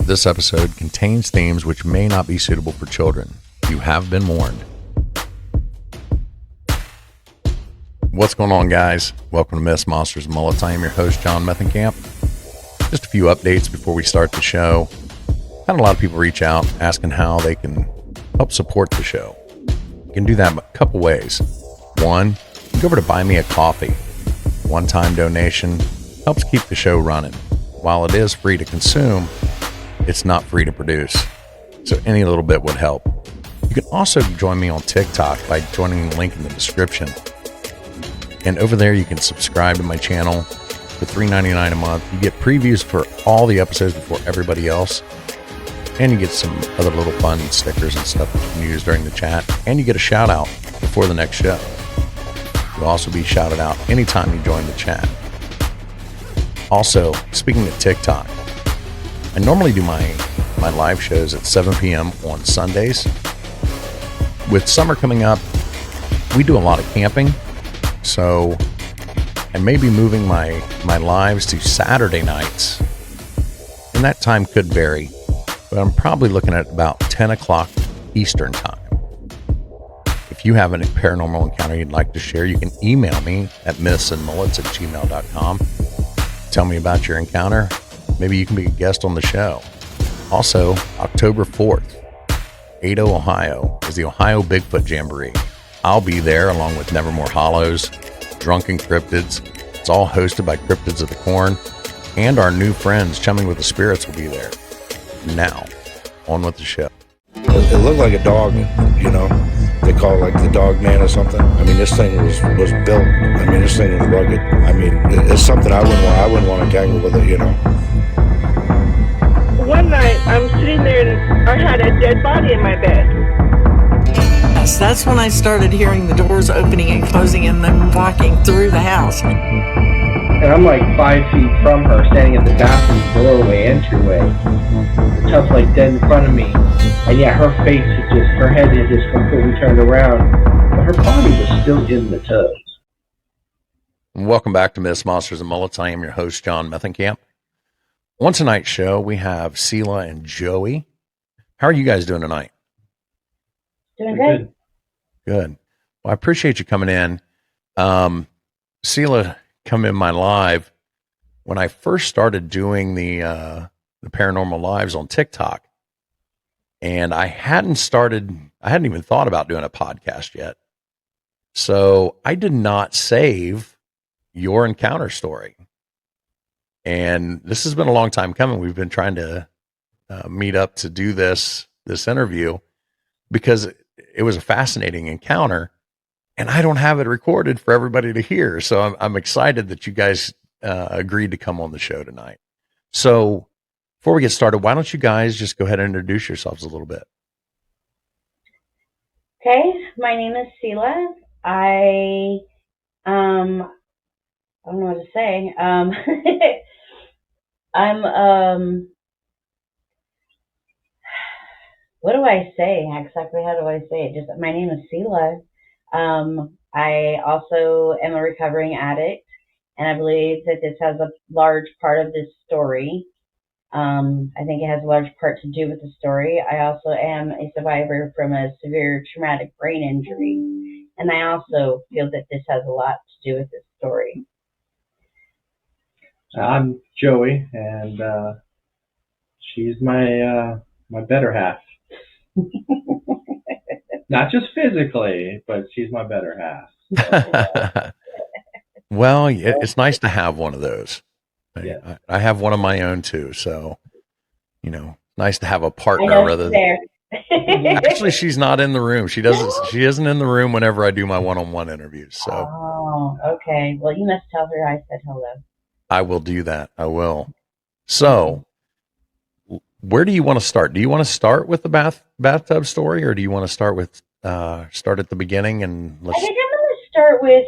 This episode contains themes which may not be suitable for children. You have been warned. What's going on, guys? Welcome to Myths, Monsters, and Mullets. I am your host, John Methenkamp. Just a few updates before we start the show. Had a lot of people reach out asking how they can help support the show. You can do that a couple ways. One, you go over to Buy Me a Coffee. One-time donation helps keep the show running. While it is free to consume, it's not free to produce. So any little bit would help. You can also join me on TikTok by joining the link in the description. And over there, you can subscribe to my channel for $3.99 a month. You get previews for all the episodes before everybody else. And you get some other little fun stickers and stuff that you can use during the chat. And you get a shout out before the next show. You'll also be shouted out anytime you join the chat. Also, speaking of TikTok, I normally do my live shows at 7 p.m. on Sundays. With summer coming up, we do a lot of camping. So I may be moving my lives to Saturday nights. And that time could vary. But I'm probably looking at about 10 o'clock Eastern time. If you have a paranormal encounter you'd like to share, you can email me at mythsandmullets@gmail.com. Tell me about your encounter. Maybe you can be a guest on the show. Also, October 4th, Ado, Ohio, is the Ohio Bigfoot Jamboree. I'll be there along with Nevermore Hollows, Drunken Cryptids. It's all hosted by Cryptids of the Corn. And our new friends, Chumming with the Spirits, will be there. Now, on with the show. It looked like a dog, you know. They call it like the dog man or something. I mean, this thing was built. I mean, this thing was rugged. I mean, it's something I wouldn't want to tangle with it, you know. One night, I'm sitting there and I had a dead body in my bed. Yes, that's when I started hearing the doors opening and closing and then walking through the house. And I'm like 5 feet from her, standing at the bathroom doorway, entryway. The tub's like dead in front of me. And yeah, her face is her head is just completely turned around. But her body was still in the tub. Welcome back to Myths, Monsters, and Mullets. I am your host, John Methenkamp. On tonight's show, we have Seela and Joey. How are you guys doing tonight? Doing good. Good. Well, I appreciate you coming in. Seela come in my live when I first started doing the paranormal lives on TikTok. And I hadn't even thought about doing a podcast yet. So I did not save your encounter story. And this has been a long time coming. We've been trying to meet up to do this interview because it was a fascinating encounter. And I don't have it recorded for everybody to hear. So I'm excited that you guys agreed to come on the show tonight. So before we get started, why don't you guys just go ahead and introduce yourselves a little bit? Okay, my name is Seela. I don't know what to say. What do I say exactly? How do I say it? Just my name is Seela. I also am a recovering addict, and I believe that this has a large part of this story. I think it has a large part to do with the story. I also am a survivor from a severe traumatic brain injury, and I also feel that this has a lot to do with this story. I'm Joey, and she's my better half. Not just physically, but she's my better half. Well, it's nice to have one of those. Yeah. I have one of my own too. So, nice to have a partner rather than. Actually, she's not in the room. She isn't in the room whenever I do my one-on-one interviews. So. Oh, okay. Well, you must tell her I said hello. I will do that. I will. So, where do you want to start? Do you want to start with the bathtub story, or do you want to start at the beginning and I think I'm going to start with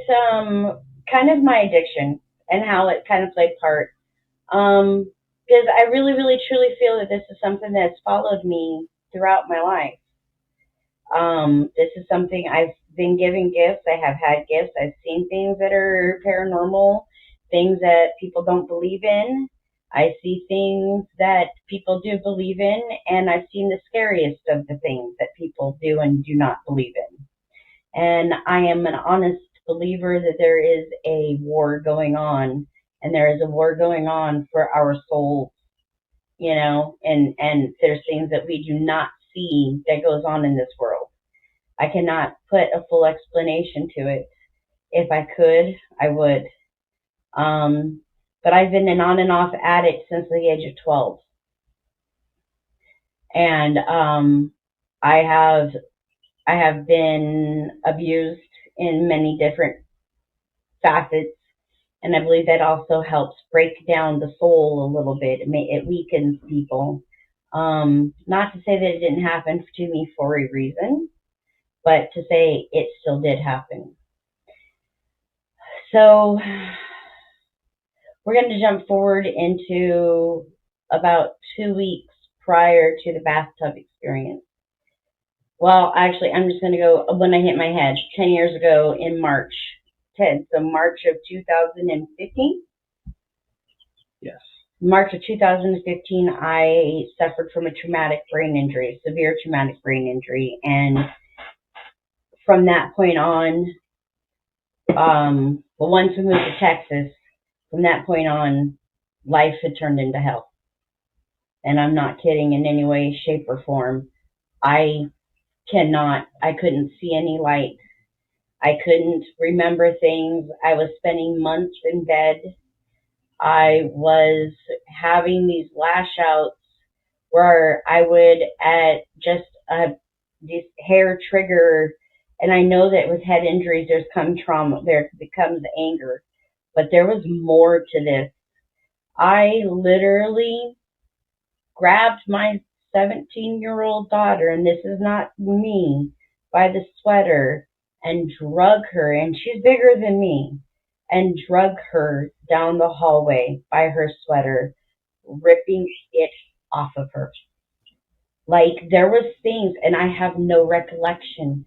kind of my addiction and how it kind of played part. Because I really, really, truly feel that this is something that's followed me throughout my life. This is something I've been given gifts. I have had gifts. I've seen things that are paranormal, things that people don't believe in. I see things that people do believe in, and I've seen the scariest of the things that people do and do not believe in. And I am an honest believer that there is a war going on, and there is a war going on for our souls, and there's things that we do not see that goes on in this world. I cannot put a full explanation to it. If I could, I would. But I've been an on and off addict since the age of 12. And I have been abused in many different facets, and I believe that also helps break down the soul a little bit. It weakens people. Not to say that it didn't happen to me for a reason, but to say it still did happen. So we're going to jump forward into about 2 weeks prior to the bathtub experience. Well, actually, I'm just going to go when I hit my head 10 years ago in March. So March of 2015? Yes. March of 2015, I suffered from a traumatic brain injury, severe traumatic brain injury. And from that point on, once we moved to Texas, from that point on, life had turned into hell. And I'm not kidding in any way, shape, or form. I couldn't see any light. I couldn't remember things. I was spending months in bed. I was having these lash outs where I would at just this hair trigger, and I know that with head injuries there's come trauma, there becomes anger, but there was more to this. I literally grabbed my 17-year-old daughter, and this is not me, by the sweater and drug her, and she's bigger than me, and drug her down the hallway by her sweater, ripping it off of her. Like, there was things, and I have no recollection.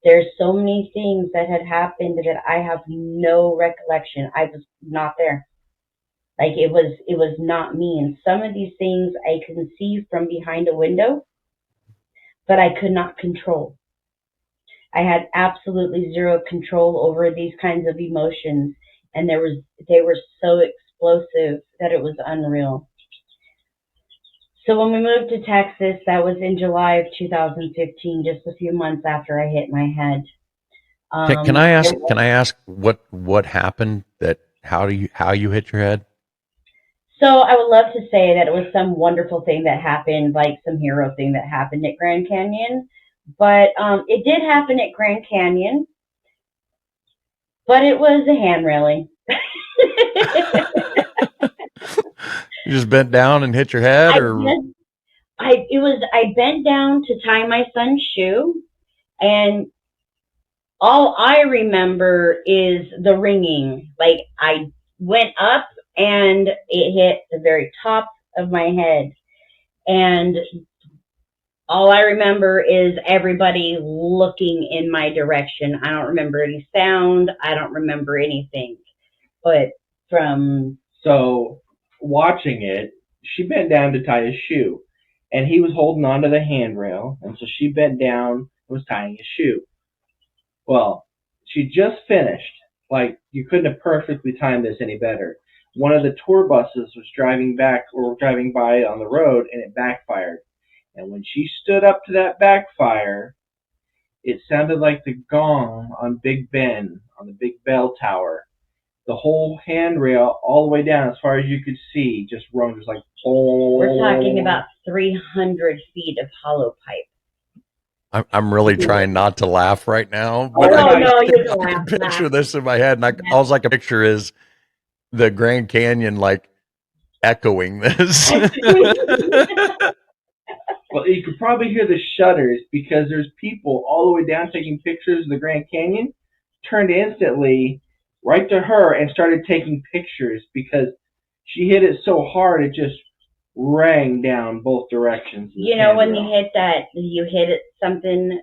There's so many things that had happened that I have no recollection. I was not there. Like, it was not me. And some of these things I can see from behind a window, but I could not control. I had absolutely zero control over these kinds of emotions, and they were so explosive that it was unreal. So when we moved to Texas, that was in July of 2015, just a few months after I hit my head. Can I ask what happened? How you hit your head? So I would love to say that it was some wonderful thing that happened, like some hero thing that happened at Grand Canyon. But it did happen at Grand Canyon. But it was a hand railing. You just bent down and hit your head, I bent down to tie my son's shoe, and all I remember is the ringing. Like, I went up and it hit the very top of my head, and all I remember is everybody looking in my direction. I don't remember any sound. I don't remember anything. But So, watching it, she bent down to tie his shoe, and he was holding onto the handrail, and so she bent down and was tying his shoe. Well, she just finished. Like, you couldn't have perfectly timed this any better. One of the tour buses was driving by on the road, and it backfired. And when she stood up to that backfire, it sounded like the gong on Big Ben, on the big bell tower. The whole handrail, all the way down, as far as you could see, just rung, just like, oh. We're talking about 300 feet of hollow pipe. I'm really trying not to laugh right now, but you can I laugh. can picture this in my head, and all I can picture is the Grand Canyon like echoing this. Well, you could probably hear the shutters because there's people all the way down taking pictures of the Grand Canyon, turned instantly right to her and started taking pictures because she hit it so hard it just rang down both directions. You know, when you hit it something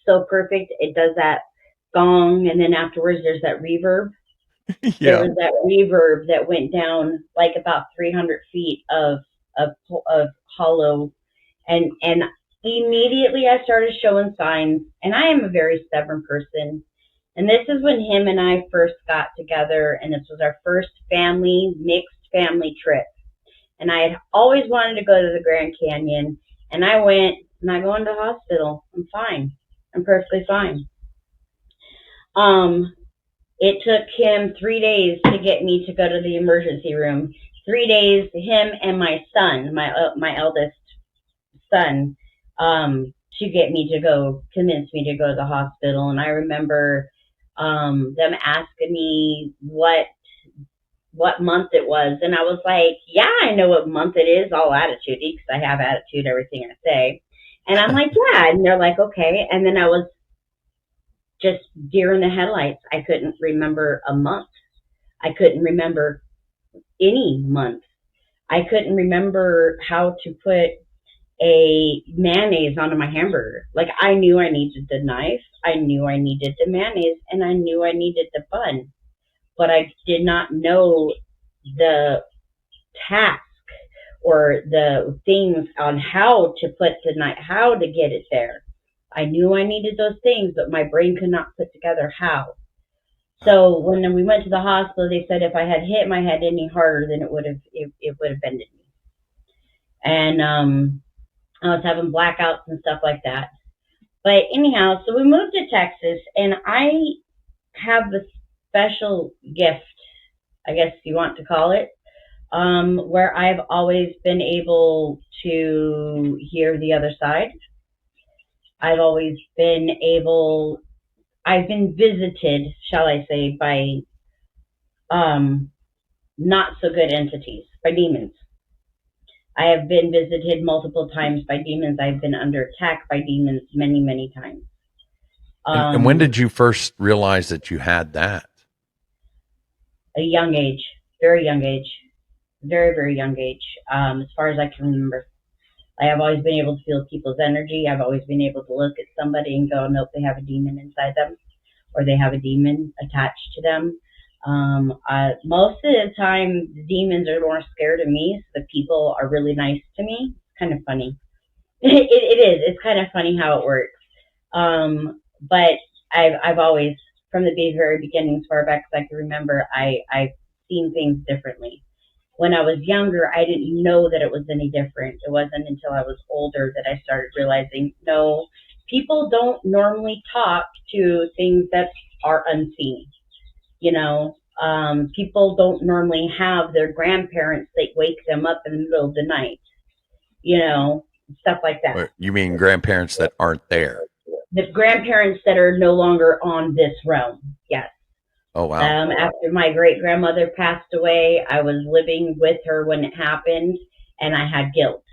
so perfect, it does that gong, and then afterwards there's that reverb. There Yeah. was that reverb that went down like about 300 feet of hollow, and immediately I started showing signs. And I am a very stubborn person. And this is when him and I first got together, and this was our first mixed family trip. And I had always wanted to go to the Grand Canyon, and I went, and I go into the hospital. I'm fine. I'm perfectly fine. It took him 3 days to get me to go to the emergency room. 3 days, him and my son, my eldest son, to get me to go, convince me to go to the hospital. And I remember them asking me what month it was, and I was like, yeah, I know what month it is, all attitude, because I have attitude, everything I say. And I'm like, yeah, and they're like, okay. And then I was just deer in the headlights. I couldn't remember a month. I couldn't remember any month. I couldn't remember how to put a mayonnaise onto my hamburger. Like, I knew I needed the knife, I knew I needed the mayonnaise, and I knew I needed the bun, but I did not know the task or the things on how to put the knife, how to get it there. I knew I needed those things, but my brain could not put together how. So when we went to the hospital, they said if I had hit my head any harder, then it would have bended me. And I was having blackouts and stuff like that. But anyhow, so we moved to Texas, and I have the special gift, I guess you want to call it, where I've always been able to hear the other side. I've been visited, shall I say, by not so good entities, by demons. I have been visited multiple times by demons. I've been under attack by demons many, many times. And when did you first realize that you had that? A young age, very young age, very, very young age, as far as I can remember. I have always been able to feel people's energy. I've always been able to look at somebody and go, nope, they have a demon inside them, or they have a demon attached to them. Most of the time, the demons are more scared of me, so the people are really nice to me. It's kind of funny. It is. It's kind of funny how it works. But I've always, from the very beginning, as far back as I can remember, I've seen things differently. When I was younger, I didn't know that it was any different. It wasn't until I was older that I started realizing, no, people don't normally talk to things that are unseen. You know, people don't normally have their grandparents that wake them up in the middle of the night, you know, stuff like that. You mean grandparents that aren't there? The grandparents that are no longer on this realm, yes. Oh, wow. After my great-grandmother passed away, I was living with her when it happened, and I had guilt.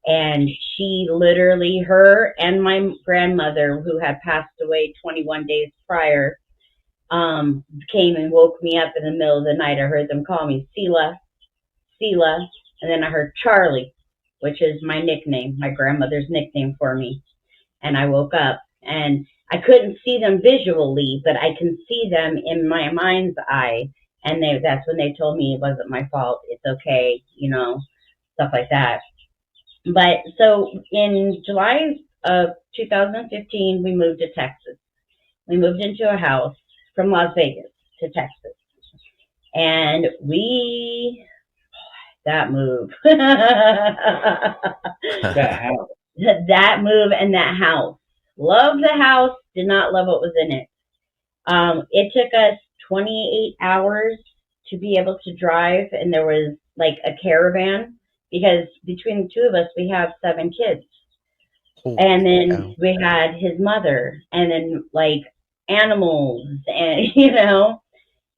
And she literally, her and my grandmother, who had passed away 21 days prior, came and woke me up in the middle of the night. I heard them call me Sela, and then I heard Charlie, which is my nickname, my grandmother's nickname for me. And I woke up, and I couldn't see them visually, but I can see them in my mind's eye. And that's when they told me it wasn't my fault. It's okay, you know, stuff like that. But so in July of 2015, we moved to Texas. We moved into a house from Las Vegas to Texas. And that move. That move and that house. Loved the house, did not love what was in it. It took us 28 hours to be able to drive, and there was like a caravan, because between the two of us, we have 7 kids. And then we had his mother, and then like animals, and you know,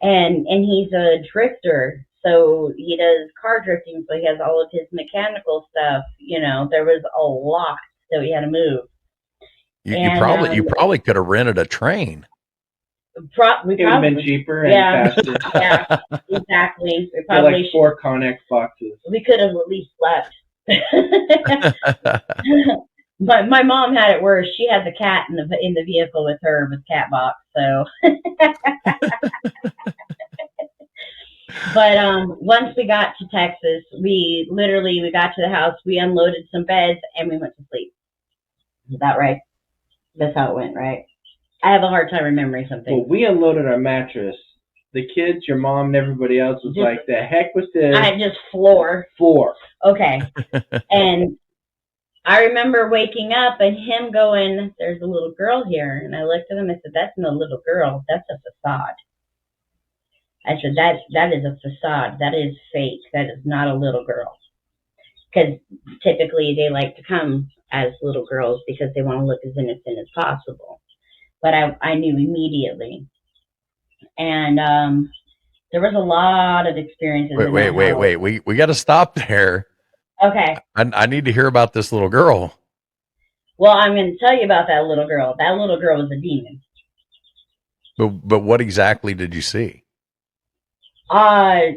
and he's a drifter, so he does car drifting, so he has all of his mechanical stuff. You know, there was a lot that we had to move. You probably could have rented a train. It would have been cheaper and faster. Yeah, exactly. We probably like 4 Connex boxes. We could have at least slept. But my mom had it worse. She had the cat in the vehicle with her with cat box. So But once we got to Texas, we got to the house, we unloaded some beds, and we went to sleep. Is that right? That's how it went, right? I have a hard time remembering something. Well, we unloaded our mattress. The kids, your mom, and everybody else was like, "The heck was this?" I had just floor. Okay. And I remember waking up and him going, "There's a little girl here." And I looked at him and said, "That's no little girl. That's a facade." I said, that is a facade. That is fake. That is not a little girl. Because typically they like to come as little girls because they want to look as innocent as possible. But I knew immediately. And there was a lot of experiences. Wait. We got to stop there. Okay. I need to hear about this little girl. Well, I'm going to tell you about that little girl. That little girl was a demon. But what exactly did you see? I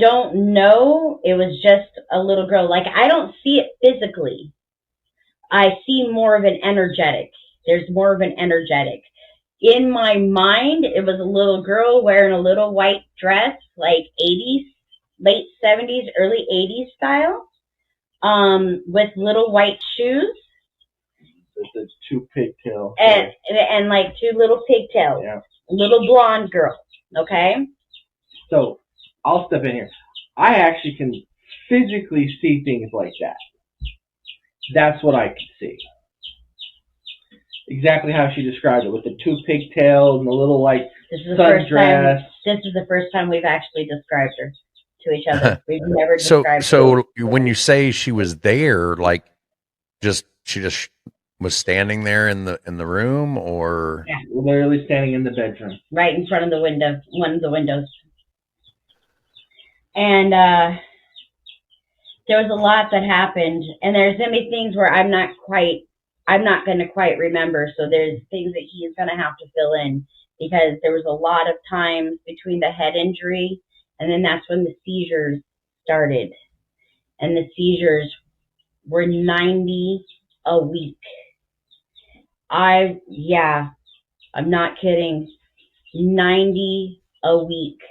don't know. It was just a little girl. Like, I don't see it physically. I see more of an energetic. There's more of an energetic. In my mind, it was a little girl wearing a little white dress, like 80s, late 70s, early 80s style, with little white shoes. With the two pigtails. And like two little pigtails. Yeah. Little blonde girl. Okay? So, I'll step in here. I actually can physically see things like that. That's what I could see. Exactly how she described it, with the two pigtails and the little, like, sundress. This is the first time we've actually described her to each other. We've never described her. So when you say she was there, like, she just was standing there in the room, or? Yeah, literally standing in the bedroom. Right in front of the window, one of the windows. And there was a lot that happened, and there's going to be things where I'm not going to quite remember. So there's things that he's going to have to fill in, because there was a lot of times between the head injury and then that's when the seizures started. And the seizures were 90 a week. I'm not kidding. 90 a week.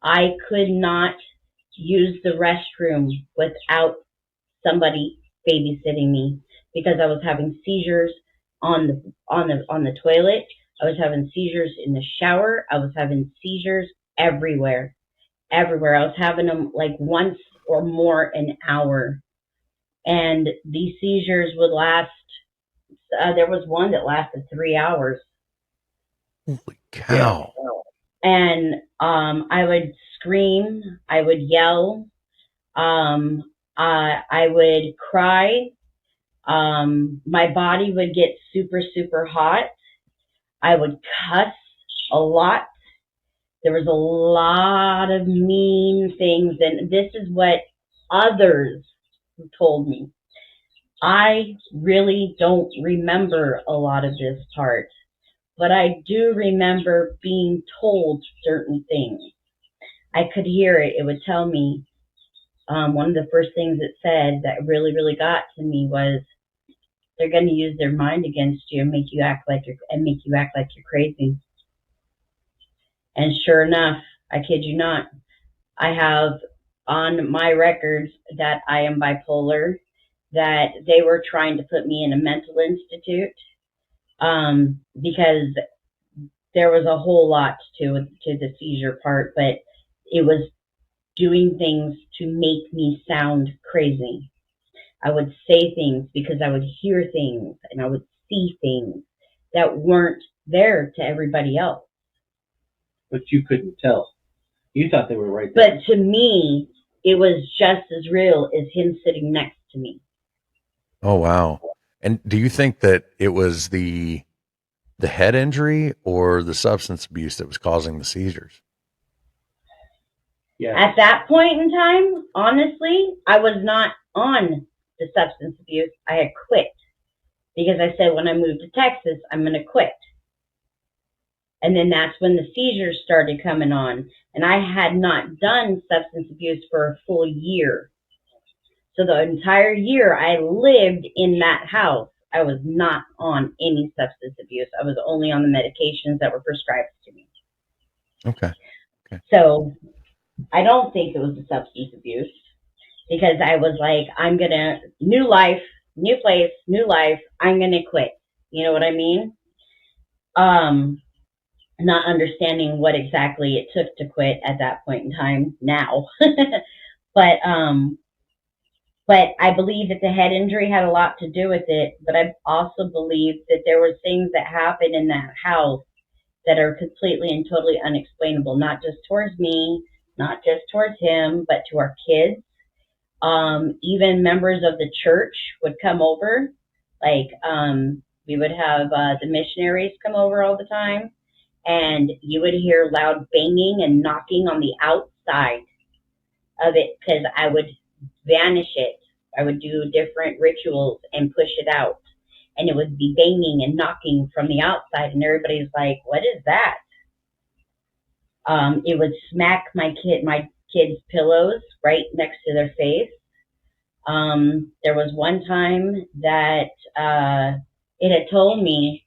I could not use the restroom without somebody babysitting me, because I was having seizures on the toilet. I was having seizures in the shower. I was having seizures everywhere. I was having them like once or more an hour. And these seizures would last, there was one that lasted 3 hours. Holy cow. And I would scream, I would yell, I would cry. My body would get super, super hot. I would cuss a lot. There was a lot of mean things, and this is what others told me. I really don't remember a lot of this part, but I do remember being told certain things. I could hear it. It would tell me. One of the first things it said that really, really got to me was, they're going to use their mind against you and make you act like you're crazy. And sure enough, I kid you not, I have on my records that I am bipolar, that they were trying to put me in a mental institute, because there was a whole lot to the seizure part, but it was doing things to make me sound crazy. I would say things because I would hear things and I would see things that weren't there to everybody else. But you couldn't tell. You thought they were right there. But to me, it was just as real as him sitting next to me. Oh, wow. And do you think that it was the head injury or the substance abuse that was causing the seizures? Yeah. At that point in time, honestly, I was not on the substance abuse. I had quit, because I said when I moved to Texas, I'm going to quit. And then that's when the seizures started coming on. And I had not done substance abuse for a full year. So the entire year I lived in that house, I was not on any substance abuse. I was only on the medications that were prescribed to me. Okay. So I don't think it was a substance abuse because I was like, I'm gonna new life, new place, new life. I'm gonna quit. You know what I mean? Um, Not understanding what exactly it took to quit at that point in time. Now, but but I believe that the head injury had a lot to do with it. But I also believe that there were things that happened in that house that are completely and totally unexplainable, not just towards me, not just towards him, but to our kids. Even members of the church would come over. Like, we would have the missionaries come over all the time, and you would hear loud banging and knocking on the outside of it because I would vanish it. I would do different rituals and push it out. And it would be banging and knocking from the outside, and everybody's like, "What is that?" It would smack my kids' pillows right next to their face. There was one time that it had told me,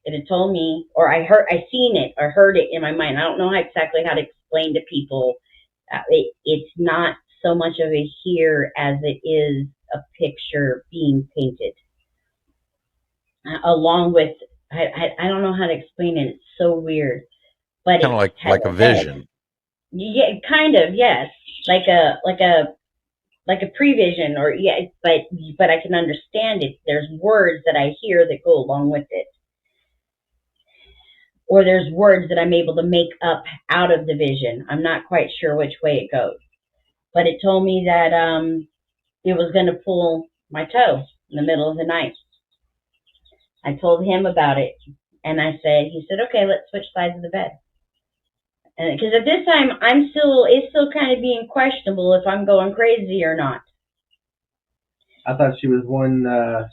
or I seen it or heard it in my mind. I don't know exactly how to explain to people. It's not so much of a hear as it is a picture being painted, along with I don't know how to explain it. It's so weird, but Kind of like a vision. Yeah, kind of, yes, like a prevision, or yeah, but I can understand it. There's words that I hear that go along with it, or there's words that I'm able to make up out of the vision. I'm not quite sure which way it goes, but it told me that it was going to pull my toe in the middle of the night. I told him about it, and he said, okay, let's switch sides of the bed. And because at this time, it's still kind of being questionable if I'm going crazy or not. I thought she was one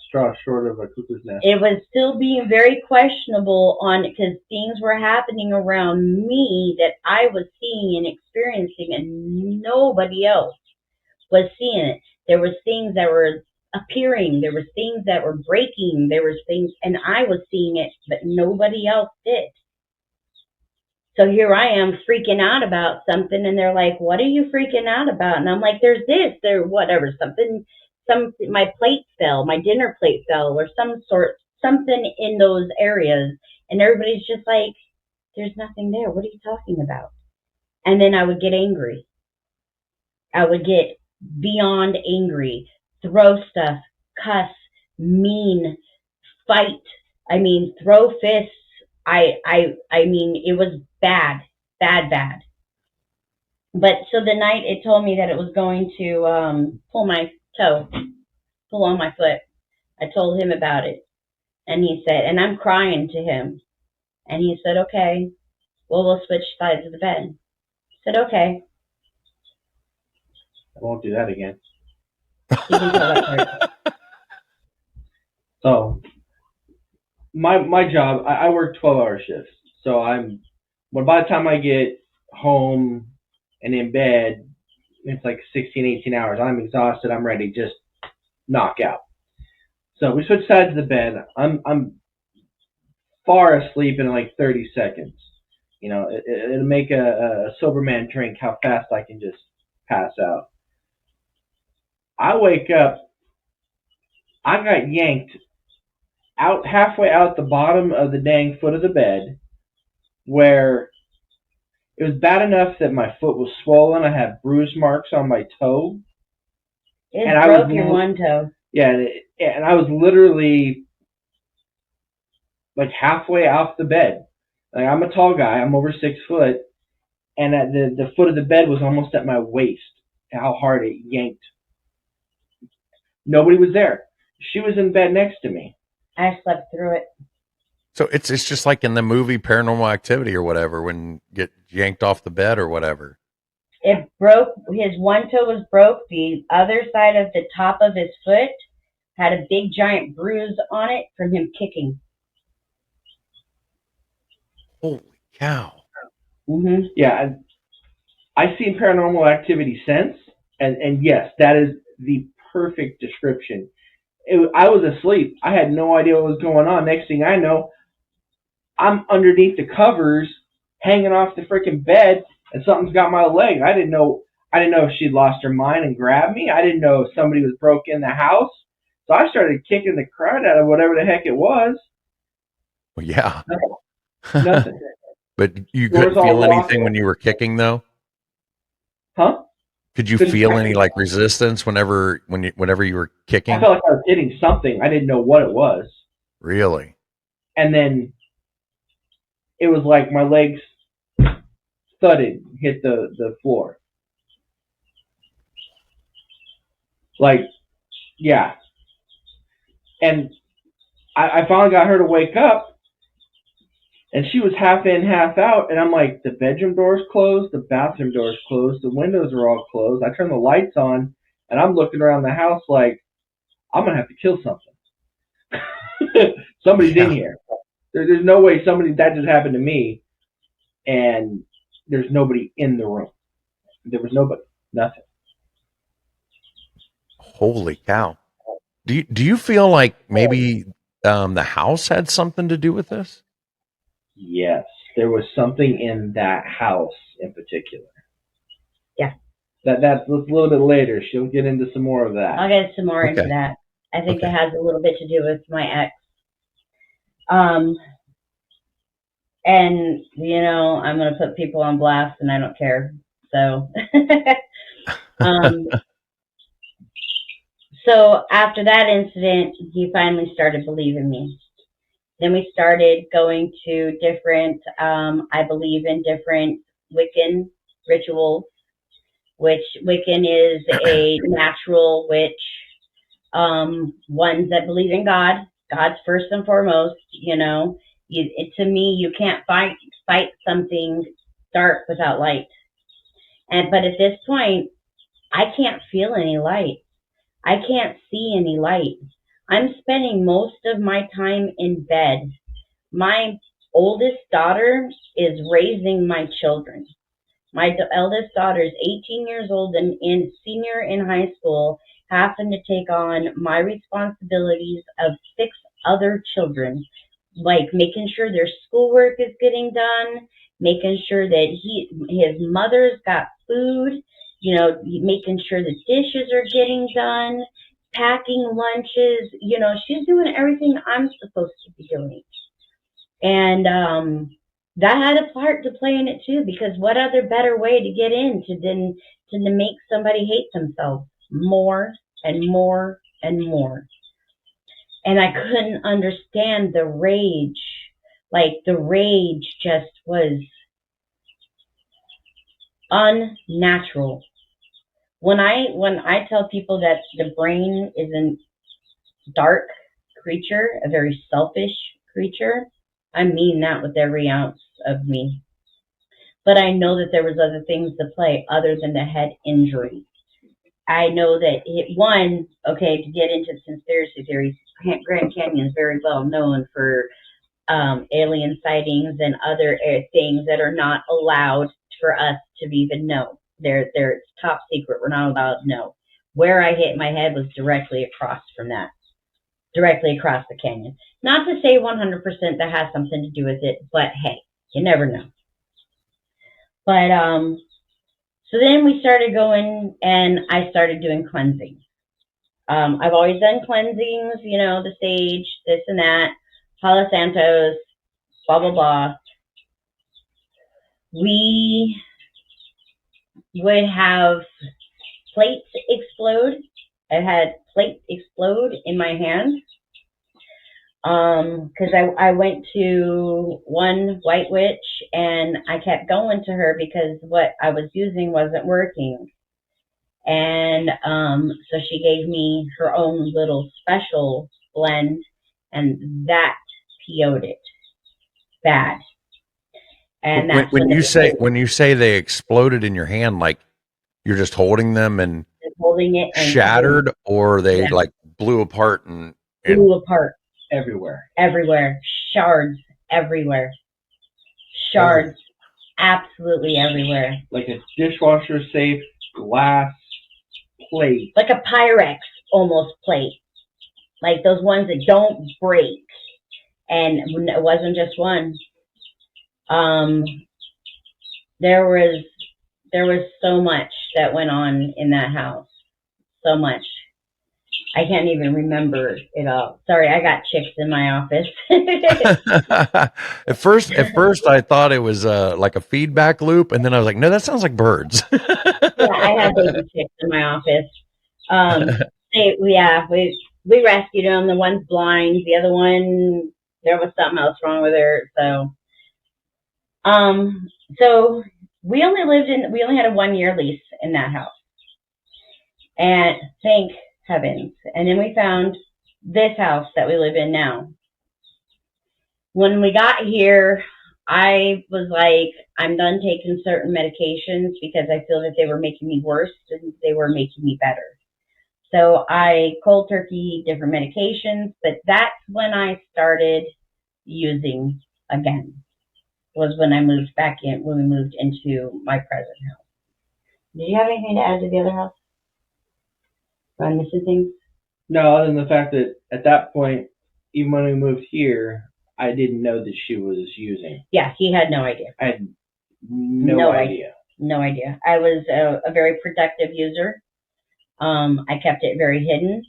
straw short of a cuckoo's nest. It was still being very questionable because things were happening around me that I was seeing and experiencing, and nobody else was seeing it. There was things that were appearing, there was things that were breaking, there was things, and I was seeing it, but nobody else did. So here I am freaking out about something, and they're like, "What are you freaking out about?" And I'm like, "There's this, whatever, my plate fell, my dinner plate fell, or something in those areas." And everybody's just like, "There's nothing there. What are you talking about?" And then I would get angry. I would get beyond angry, throw stuff, cuss, mean, fight. I mean, throw fists. I mean, it was bad. But so the night it told me that it was going to pull my toe, pull on my foot. I told him about it, and he said, and I'm crying to him, and he said, okay, well, we'll switch sides of the bed. I said, okay. I won't do that again. You can tell that part. So, my job, I work 12-hour shifts. So by the time I get home and in bed, it's like 16, 18 hours. I'm exhausted. I'm ready to just knock out. So we switch sides of the bed. I'm far asleep in like 30 seconds. You know, it'll make a sober man drink how fast I can just pass out. I wake up, I got yanked out halfway out the bottom of the dang foot of the bed, where it was bad enough that my foot was swollen. I had bruise marks on my toe. It broke your one toe. Yeah, and I was literally like halfway off the bed. Like, I'm a tall guy. I'm over 6 foot, and at the foot of the bed was almost at my waist. How hard it yanked. Nobody was there. She was in bed next to me. I slept through it. So it's just like in the movie Paranormal Activity or whatever, when you get yanked off the bed or whatever. It broke. His one toe was broke. The other side of the top of his foot had a big giant bruise on it from him kicking. Holy cow. Mm-hmm. Yeah, I've seen Paranormal Activity since, and yes, that is the perfect description. I was asleep. I had no idea what was going on. Next thing I know, I'm underneath the covers, hanging off the freaking bed, and something's got my leg. I didn't know. I didn't know if she'd lost her mind and grabbed me. I didn't know if somebody was broke in the house. So I started kicking the crud out of whatever the heck it was. Well, yeah. Nothing. But you Doors couldn't all feel locked. anything when you were kicking, though? Huh? Could you Couldn't feel feel any it. like resistance whenever you were kicking? I felt like I was hitting something. I didn't know what it was. Really? And then it was like my legs thudded, hit the floor. Like, yeah. And I finally got her to wake up, and she was half in, half out, and I'm like, the bedroom door's closed, the bathroom door's closed, the windows are all closed. I turn the lights on, and I'm looking around the house like, I'm going to have to kill something. Somebody's in here. There's no way that just happened to me, and there's nobody in the room. There was nobody. Nothing. Holy cow. Do you feel like maybe the house had something to do with this? Yes, there was something in that house in particular. Yeah. That's a little bit later. She'll get into some more of that. I'll get some more into Okay. that. I think Okay. it has a little bit to do with my ex. And you know, I'm gonna put people on blast, and I don't care. So, so after that incident, he finally started believing me. Then we started going to different, I believe in different Wiccan rituals, which Wiccan is a natural witch, ones that believe in God. God's first and foremost, you know. To me, you can't fight something dark without light. But at this point, I can't feel any light. I can't see any light. I'm spending most of my time in bed. My oldest daughter is raising my children. My eldest daughter is 18 years old and in senior in high school, having to take on my responsibilities of 6 other children, like making sure their schoolwork is getting done, making sure that his mother's got food, you know, making sure the dishes are getting done, packing lunches, you know, she's doing everything I'm supposed to be doing. And that had a part to play in it too, because what other better way to get in than to make somebody hate themselves more and more and more. And I couldn't understand the rage. Like, the rage just was unnatural. When I tell people that the brain is a dark creature, a very selfish creature, I mean that with every ounce of me. But I know that there was other things to play other than the head injury. I know that to get into conspiracy theories, Grand Canyon is very well known for alien sightings and other things that are not allowed for us to even know. They're top secret. We're not allowed to know. Where I hit my head was directly across the canyon. Not to say 100% that has something to do with it, but hey, you never know. But so then we started going, and I started doing cleansing. I've always done cleansings, you know, the sage, this and that, Palo Santos, blah, blah, blah. We would have plates explode. I had plates explode in my hand. Because I went to one white witch, and I kept going to her because what I was using wasn't working. And so she gave me her own little special blend, and that PO'd it bad. And that's when you say they exploded in your hand, like you're just holding them and holding it and shattered, or they like blew apart and blew apart Everywhere. Shards everywhere. Shards absolutely everywhere. Like a dishwasher safe glass plate. Like a Pyrex almost plate. Like those ones that don't break. And it wasn't just one. There was there was so much that went on in that house. So much. I can't even remember it all. Sorry, I got chicks in my office. At first, I thought it was like a feedback loop, and then I was like, no, that sounds like birds. Yeah, I have baby chicks in my office. We rescued them. The one's blind. The other one, there was something else wrong with her. So we only had a 1-year lease in that house, and thank heavens. And then we found this house that we live in now. When we got here, I was like, I'm done taking certain medications because I feel that they were making me worse than they were making me better. So I cold turkey different medications, but that's when I started using again, was when I moved back in, when we moved into my present house. Did you have anything to add to the other house? Am I missing things? No, other than the fact that at that point, even when we moved here, I didn't know that she was using. Yeah, he had no idea. I had no idea. No idea. I was a very productive user. I kept it very hidden.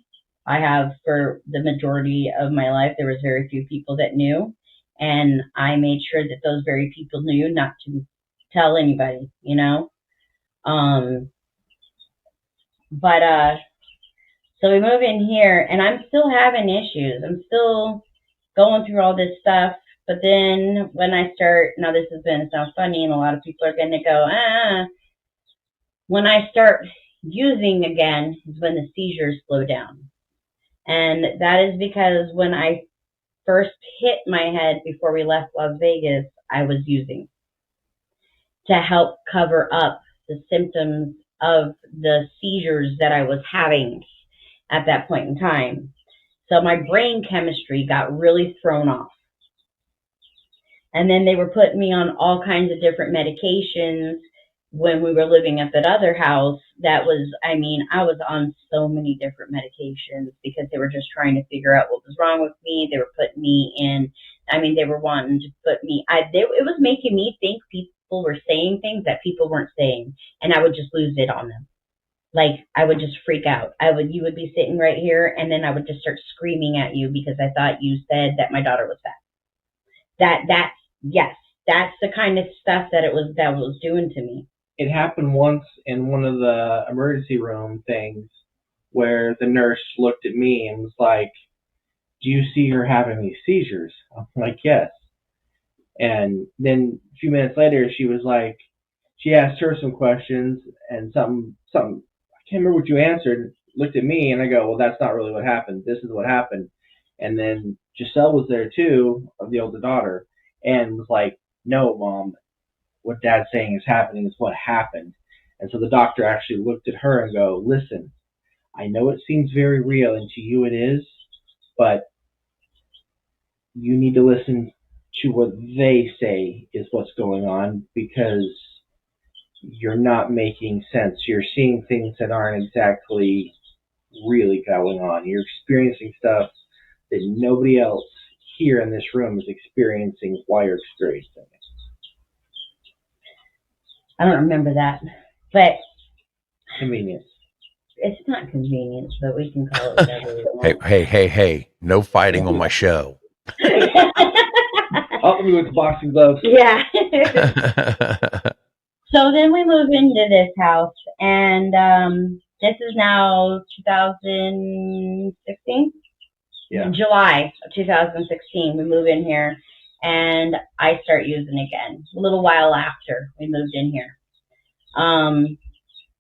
I have, for the majority of my life, there was very few people that knew, and I made sure that those very people knew not to tell anybody, you know. So we move in here, and I'm still having issues. I'm still going through all this stuff. But then when I start, now this is going to sound funny, and a lot of people are going to go, when I start using again is when the seizures slow down. And that is because when I first hit my head before we left Las Vegas, I was using to help cover up the symptoms of the seizures that I was having at that point in time. So my brain chemistry got really thrown off. And then they were putting me on all kinds of different medications when we were living at that other house. That was, I mean, I was on so many different medications because they were just trying to figure out what was wrong with me. They were putting me in, I mean, they were wanting to put me, it was making me think people were saying things that people weren't saying, and I would just lose it on them. Like, I would just freak out. You would be sitting right here, and then I would just start screaming at you because I thought you said that my daughter was fat. Yes, that's the kind of stuff that was doing to me. It happened once in one of the emergency room things where the nurse looked at me and was like, "Do you see her having these seizures?" I'm like, "Yes." And then a few minutes later, she was like, she asked her some questions, and something, I can't remember what you answered, looked at me, and I go, "Well, that's not really what happened. This is what happened." And then Giselle was there too, of the older daughter, and was like, "No, Mom, what Dad's saying is happening is what happened." And so the doctor actually looked at her and go, "Listen, I know it seems very real, and to you it is, but you need to listen to what they say is what's going on, because you're not making sense. You're seeing things that aren't exactly really going on. You're experiencing stuff that nobody else here in this room is experiencing while you're experiencing it." I don't remember that, but Convenience. it's not convenient, but we can call it whatever we want. Hey, no fighting on my show. Help me with the boxing gloves. Yeah. So then we move into this house, and this is now 2016? Yeah. In July of 2016, we move in here, and I start using again a little while after we moved in here.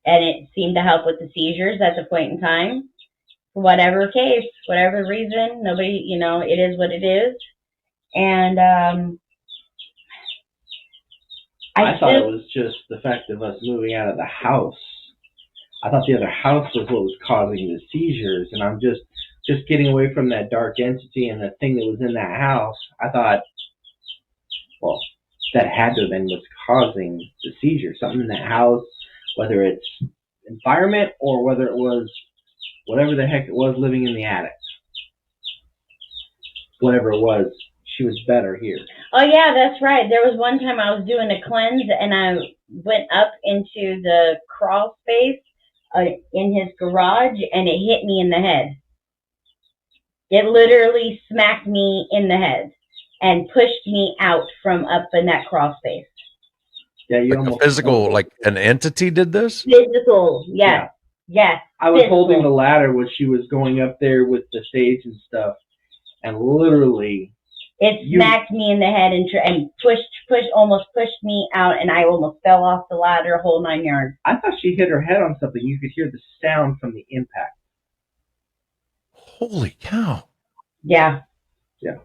And it seemed to help with the seizures at the point in time. For whatever case, whatever reason, nobody, it is what it is. And I thought it was just the fact of us moving out of the house. I thought the other house was what was causing the seizures, and I'm just getting away from that dark entity and the thing that was in that house. I thought, well, that had to have been what's causing the seizure. Something in that house, whether it's environment or whether it was whatever the heck it was living in the attic. Whatever it was, she was better here. Oh yeah, that's right. There was one time I was doing a cleanse, and went up into the crawl space in his garage, and it hit me in the head. It literally smacked me in the head and pushed me out from up in that crawl space. Yeah, you Like a almost physical, like an entity did this? Physical, yes. Yes. I was physical. holding the ladder when she was going up there with the stage and stuff, and literally, it smacked me in the head and almost pushed me out, and I almost fell off the ladder, whole 9 yards. I thought she hit her head on something. You could hear the sound from the impact. Holy cow! Yeah. Yeah.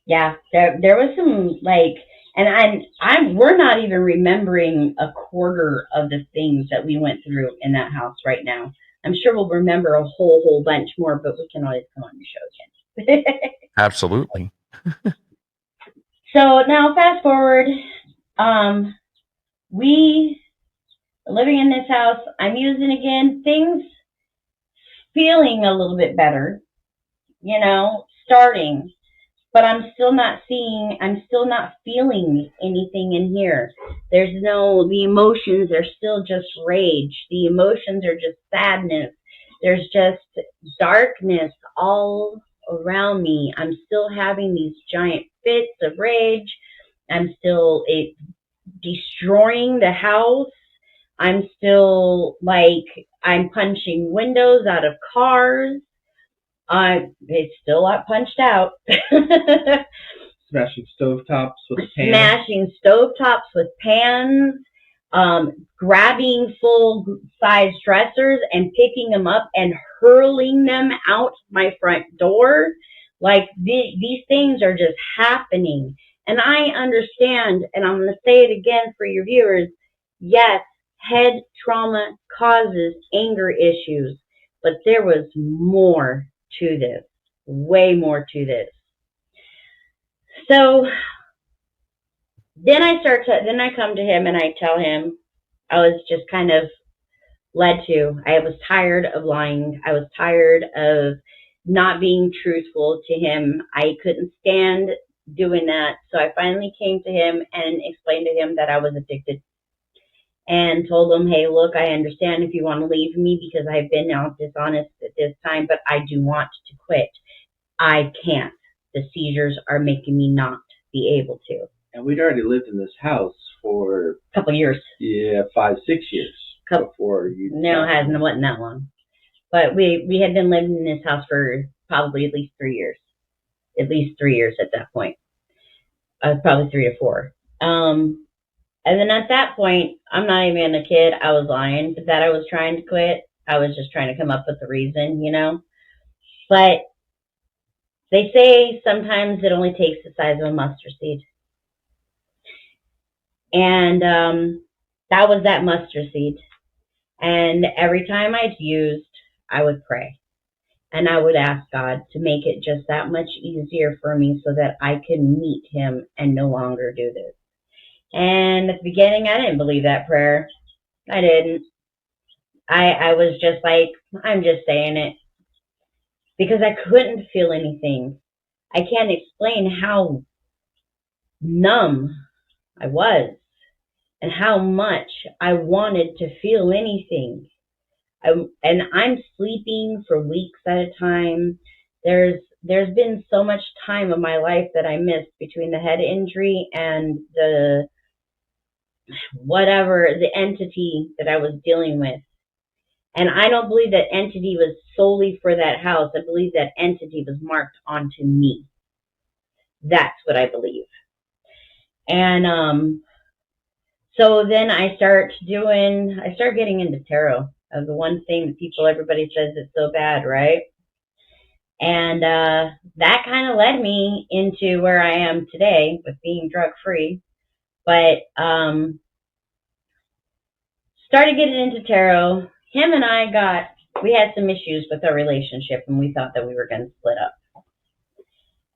Yeah. There was some like, and we're not even remembering a quarter of the things that we went through in that house right now. I'm sure we'll remember a whole bunch more, but we can always come on the show again. Absolutely. So now fast forward, we are living in this house. I'm using again, things feeling a little bit better, starting, but I'm still not feeling anything in here. The emotions are still just rage. The emotions are just sadness. There's just darkness all around me. I'm still having these giant fits of rage. I'm still destroying the house. I'm still I'm punching windows out of cars. It's still not punched out. Smashing stovetops with pans. Smashing stovetops with pans. Grabbing full-size dressers and picking them up and hurling them out my front door. Like, these things are just happening. And I understand, and I'm going to say it again for your viewers, yes, head trauma causes anger issues, but there was more to this, way more to this. So then I come to him and I tell him I was just kind of led to. I was tired of lying. I was tired of not being truthful to him. I couldn't stand doing that. So I finally came to him and explained to him that I was addicted and told him, hey, look, I understand if you want to leave me because I've been now dishonest at this time, but I do want to quit. I can't. The seizures are making me not be able to. And we'd already lived in this house for a couple years. Yeah, 5-6 years before you. No, it wasn't that long. But we had been living in this house for probably at least 3 years. At least 3 years at that point. Probably 3 to 4. And then at that point, I'm not even a kid. I was lying that I was trying to quit. I was just trying to come up with a reason, But they say sometimes it only takes the size of a mustard seed. And that was that mustard seed. And every time I'd used, I would pray. And I would ask God to make it just that much easier for me so that I could meet him and no longer do this. And at the beginning, I didn't believe that prayer. I didn't. I was just like, I'm just saying it. Because I couldn't feel anything. I can't explain how numb I was and how much I wanted to feel anything. And I'm sleeping for weeks at a time. There's been so much time of my life that I missed between the head injury and the entity that I was dealing with. And I don't believe that entity was solely for that house. I believe that entity was marked onto me. That's what I believe. And so then I start getting into tarot. The one thing that everybody says is so bad, right? And that kind of led me into where I am today with being drug-free. But started getting into tarot. Him and we had some issues with our relationship, and we thought that we were going to split up.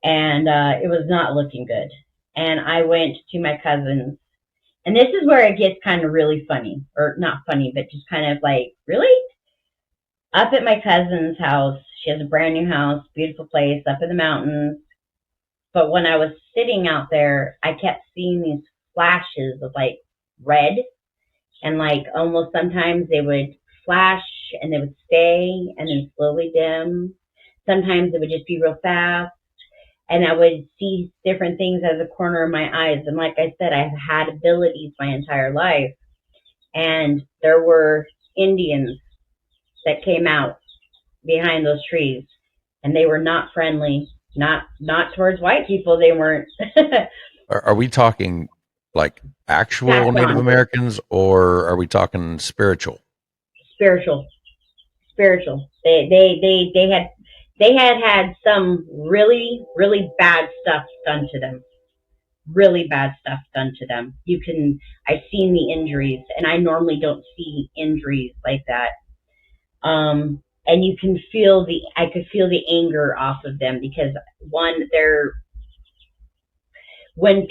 And it was not looking good. And I went to my cousin's. And this is where it gets kind of really funny. Or not funny, but just kind of like, really? Up at my cousin's house. She has a brand new house, beautiful place, up in the mountains. But when I was sitting out there, I kept seeing these flashes of like red And like almost sometimes they would flash and they would stay and then slowly dim. Sometimes it would just be real fast. And I would see different things out of the corner of my eyes. And like I said, I've had abilities my entire life. And there were Indians that came out behind those trees, and they were not friendly. Not towards white people. They weren't. Are we talking like actual Passed Native on. Americans, or are we talking spiritual? Spiritual. They had some really really bad stuff done to them. Really bad stuff done to them. I've seen the injuries, and I normally don't see injuries like that. And I could feel the anger off of them because when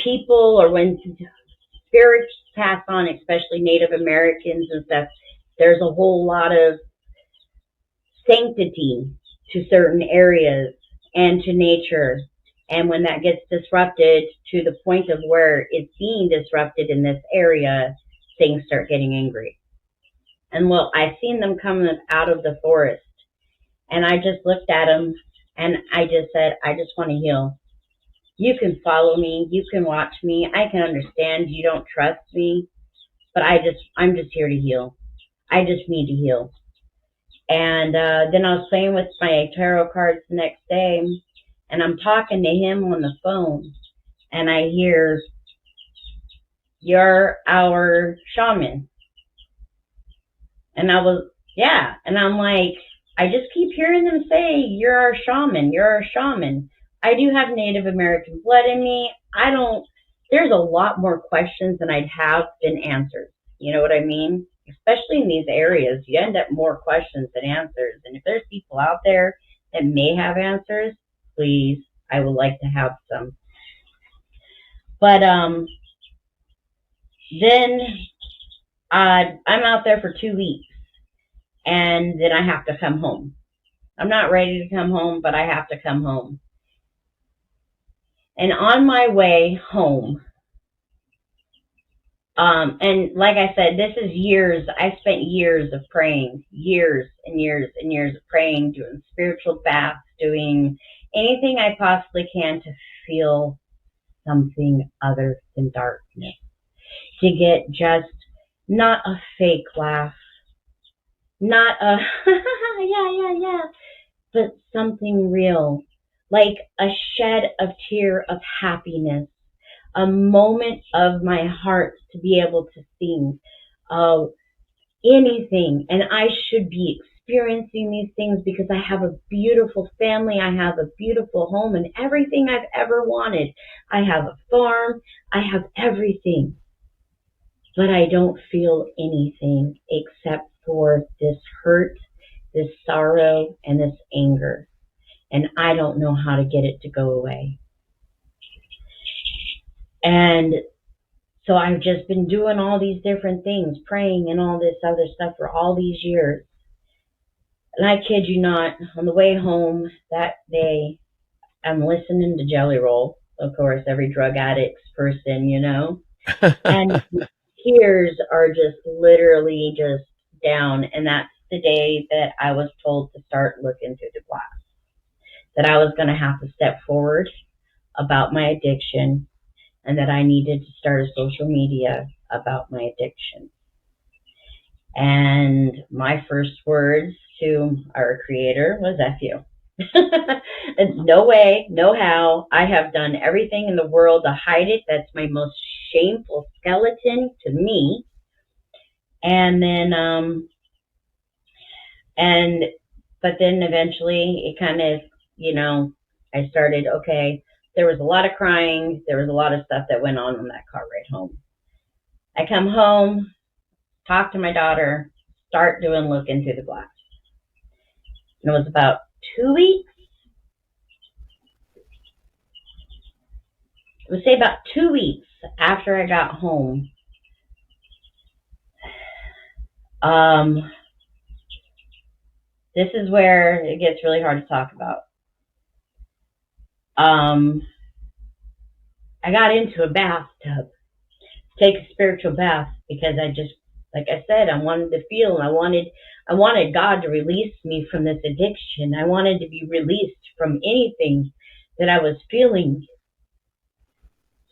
people or when spirits pass on, especially Native Americans and stuff, there's a whole lot of sanctity to certain areas and to nature. And when that gets disrupted to the point of where it's being disrupted in this area, things start getting angry. And well, I seen them coming out of the forest, and I just looked at them and I just said, I just want to heal. You can follow me, you can watch me, I can understand you don't trust me, but I'm just here to heal. I just need to heal. And then I was playing with my tarot cards the next day, and I'm talking to him on the phone, and I hear, "You're our shaman." And I'm like, I just keep hearing them say, "You're our shaman, you're our shaman." I do have Native American blood in me. There's a lot more questions than I'd have than answers. You know what I mean? Especially in these areas, you end up more questions than answers. And if there's people out there that may have answers, please, I would like to have some. But then I'm out there for 2 weeks, and then I have to come home. I'm not ready to come home, but I have to come home. And on my way home, and like I said, this is years. I spent years of praying, years and years and years of praying, doing spiritual baths, doing anything I possibly can to feel something other than darkness, to get just not a fake laugh, not a yeah, but something real, like a shed of tear of happiness, a moment of my heart to be able to sing anything. And I should be experiencing these things because I have a beautiful family, I have a beautiful home, and everything I've ever wanted. I have a farm, I have everything, but I don't feel anything except for this hurt, this sorrow, and this anger. And I don't know how to get it to go away. And so I've just been doing all these different things, praying and all this other stuff for all these years. And I kid you not, on the way home that day, I'm listening to Jelly Roll, of course, every drug addict's person, you know. And tears are just literally just down. And that's the day that I was told to start looking through the glass, that I was going to have to step forward about my addiction, and that I needed to start a social media about my addiction. And my first words to our creator was F you. It's no way, no how. I have done everything in the world to hide it. That's my most shameful skeleton to me. And then, but then eventually it kind of, I started, okay, there was a lot of crying. There was a lot of stuff that went on that car ride home. I come home, talk to my daughter, start looking through the glass. And it was about 2 weeks. I would say about 2 weeks after I got home. This is where it gets really hard to talk about. I got into a bathtub, take a spiritual bath, because Like I said, I wanted to feel, and I wanted God to release me from this addiction. I wanted to be released from anything that I was feeling.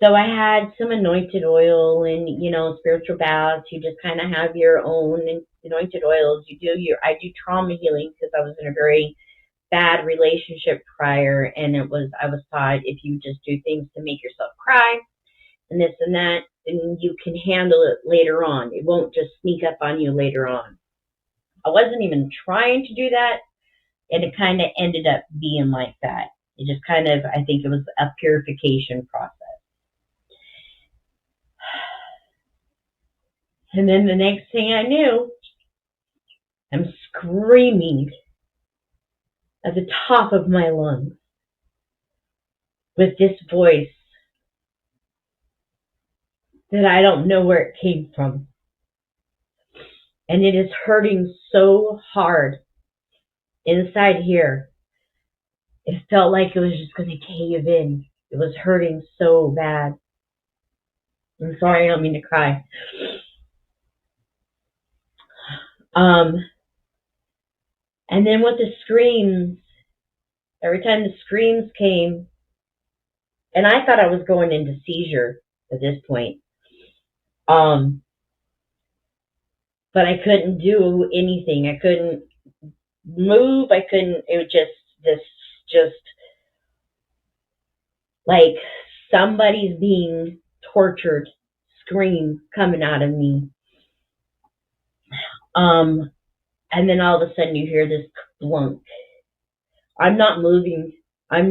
So I had some anointed oil and, spiritual baths. You just kind of have your own anointed oils. I do trauma healing because I was in a very bad relationship prior, and I was taught if you just do things to make yourself cry and this and that, then you can handle it later on. It won't just sneak up on you later on. I wasn't even trying to do that, and it kind of ended up being like that. It just kind of, I think it was a purification process. And then the next thing I knew, I'm screaming at the top of my lungs with this voice that I don't know where it came from. And it is hurting so hard inside here. It felt like it was just going to cave in. It was hurting so bad. I'm sorry, I don't mean to cry. And then with the screams, every time the screams came, and I thought I was going into seizure at this point. But I couldn't do anything. I couldn't move. It was just like somebody's being tortured scream coming out of me. And then all of a sudden you hear this clunk. I'm not moving. I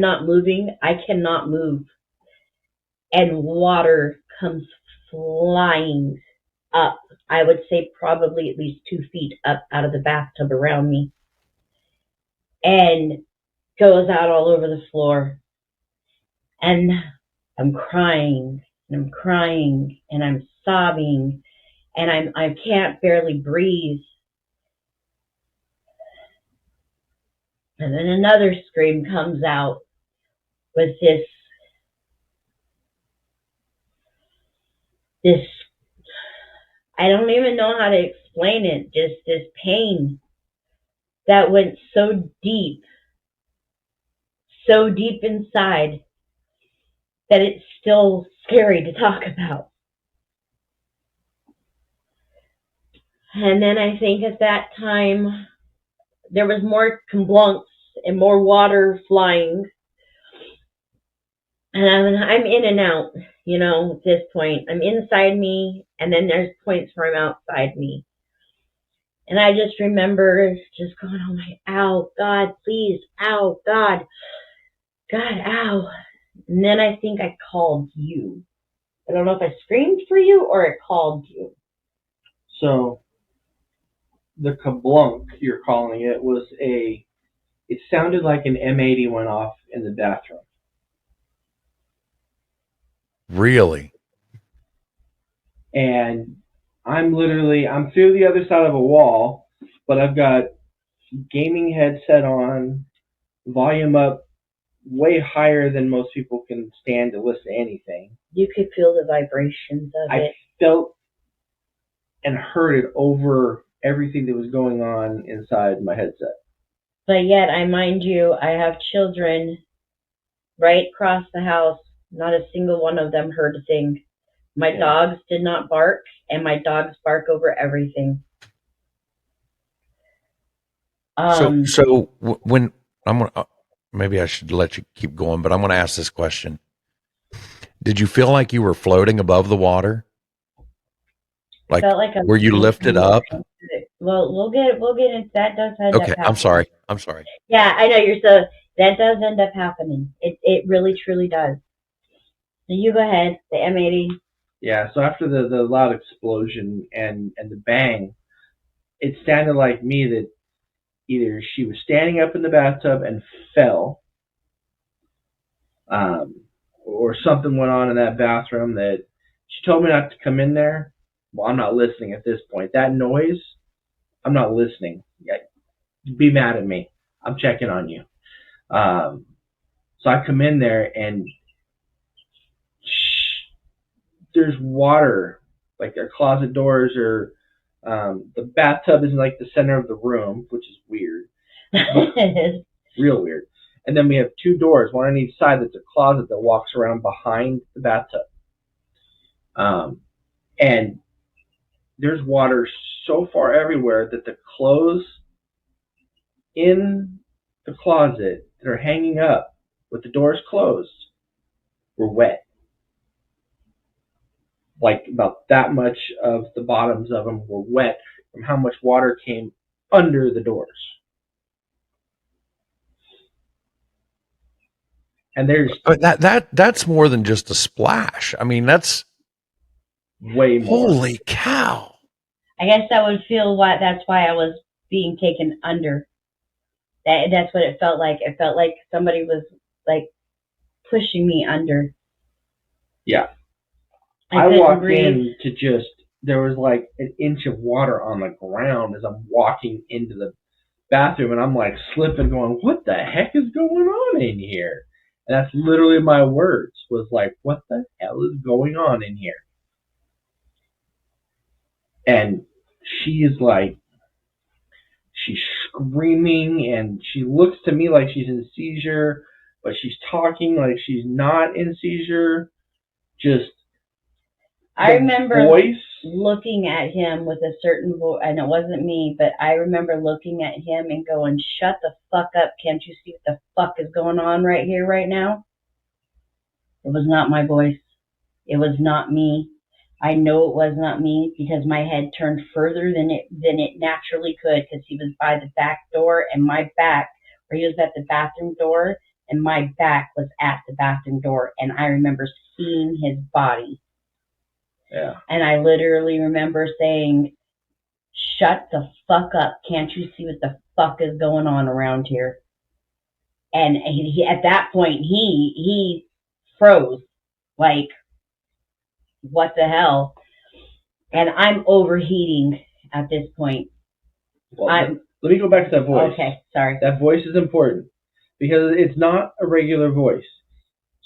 cannot move. And water comes flying up. I would say probably at least 2 feet up out of the bathtub around me. And goes out all over the floor. And I'm crying, and I'm crying, and I'm sobbing, and I can't barely breathe. And then another scream comes out with this I don't even know how to explain it, just this pain that went so deep inside that it's still scary to talk about. And then I think at that time, there was more kablunks and more water flying. And I'm in and out, at this point. I'm inside me, and then there's points where I'm outside me. And I just remember just going, oh my, ow, God, please, ow, God, ow. And then I think I called you. I don't know if I screamed for you or I called you. So the kablunk, you're calling it, it sounded like an M80 went off in the bathroom. Really? And I'm through the other side of a wall, but I've got gaming headset on, volume up way higher than most people can stand to listen to anything. You could feel the vibrations of it. I felt and heard it over everything that was going on inside my headset. But yet, I mind you, I have children right across the house. Not a single one of them heard a thing. My dogs did not bark, and my dogs bark over everything. So when I'm gonna, maybe I should let you keep going, but I'm going to ask this question: did you feel like you were floating above the water? Felt like were you lifted up? Well, we'll get into that. Does end up happening. I'm sorry. Yeah, I know that does end up happening. It really truly does. So you go ahead, the M80. Yeah, so after the loud explosion and the bang, it sounded like me that either she was standing up in the bathtub and fell, or something went on in that bathroom that she told me not to come in there. Well, I'm not listening at this point. That noise, I'm not listening. Be mad at me. I'm checking on you. So I come in there and there's water, like our closet doors are The bathtub is in like the center of the room, which is weird, real weird. And then we have two doors, one on each side. That's a closet that walks around behind the bathtub. And there's water so far everywhere that the clothes in the closet that are hanging up with the doors closed were wet. Like about that much of the bottoms of them were wet from how much water came under the doors. And there's That's more than just a splash. I mean, that's way more. holy cow. I guess that would feel why. That's why I was being taken under. That's what it felt like. It felt like somebody was like pushing me under. Yeah. I walked in to just, there was like an inch of water on the ground as I'm walking into the bathroom, and I'm like slipping, going, what the heck is going on in here? And that's literally my words, was like, what the hell is going on in here? And she is like, she's screaming, and she looks to me like she's in seizure, but she's talking like she's not in seizure. Just, I remember voice. looking at him with a certain voice, and it wasn't me, but I remember looking at him and going, shut the fuck up, can't you see what the fuck is going on right here, right now? It was not my voice. It was not me. I know it was not me because my head turned further than it naturally could, because he was by the back door, and my back, or he was at the bathroom door, and my back was at the bathroom door, and I remember seeing his body. Yeah. And I literally remember saying, shut the fuck up. Can't you see what the fuck is going on around here? And he at that point, he froze. Like, what the hell? And I'm overheating at this point. Well, let me go back to that voice. Okay, sorry. That voice is important because it's not a regular voice.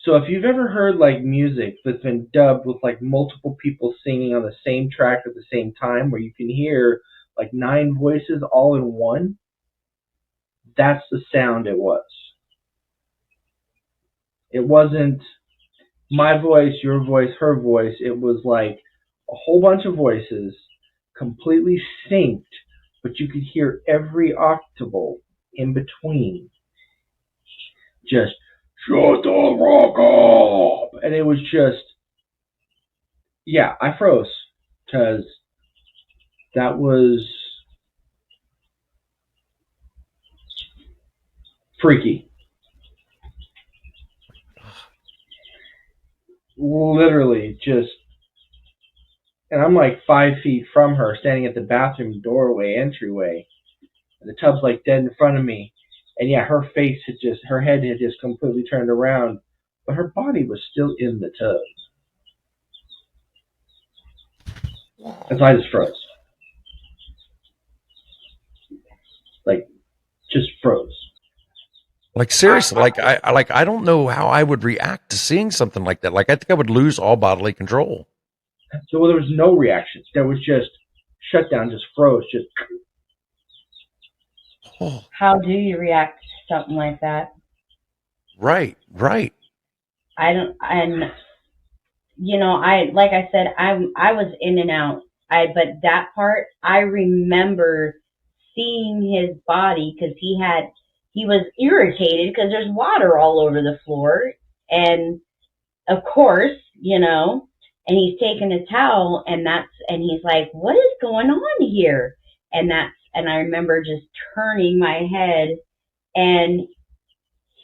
So if you've ever heard like music that's been dubbed with like multiple people singing on the same track at the same time, where you can hear like 9 voices all in one, that's the sound it was. It wasn't my voice, your voice, her voice. It was like a whole bunch of voices completely synced, but you could hear every octave in between. Just shut the rock up! And it was just, yeah, I froze because that was freaky. Literally just, and I'm like 5 feet from her, standing at the bathroom doorway, entryway, and the tub's like dead in front of me. And yeah, her face had just, her head had just completely turned around, but her body was still in the tub. And so I just froze. Like, just froze. Like, seriously, I don't know how I would react to seeing something like that. Like, I think I would lose all bodily control. So there was no reaction. There was just shut down, just froze, just. Oh. How do you react to something like that? Right. I don't, and like I said, I was in and out. But that part, I remember seeing his body because he was irritated because there's water all over the floor, and of course, and he's taking a towel, and he's like, what is going on here? And I remember just turning my head and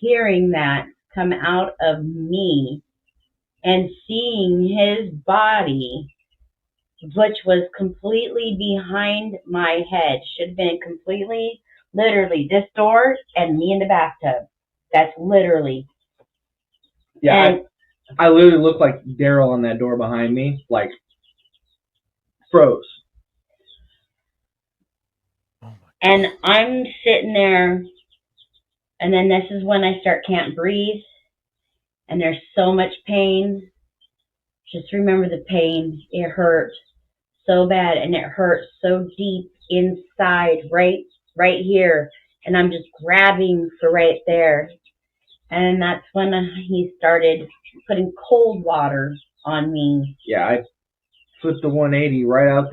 hearing that come out of me and seeing his body, which was completely behind my head. Should have been completely, literally, this door and me in the bathtub. That's literally. Yeah, and I literally looked like Daryl on that door behind me, like, froze. And I'm sitting there, and then this is when I can't breathe, and there's so much pain. Just remember the pain. It hurt so bad, and it hurt so deep inside, right here, and I'm just grabbing for right there. And that's when he started putting cold water on me. Yeah, I flipped the 180 right out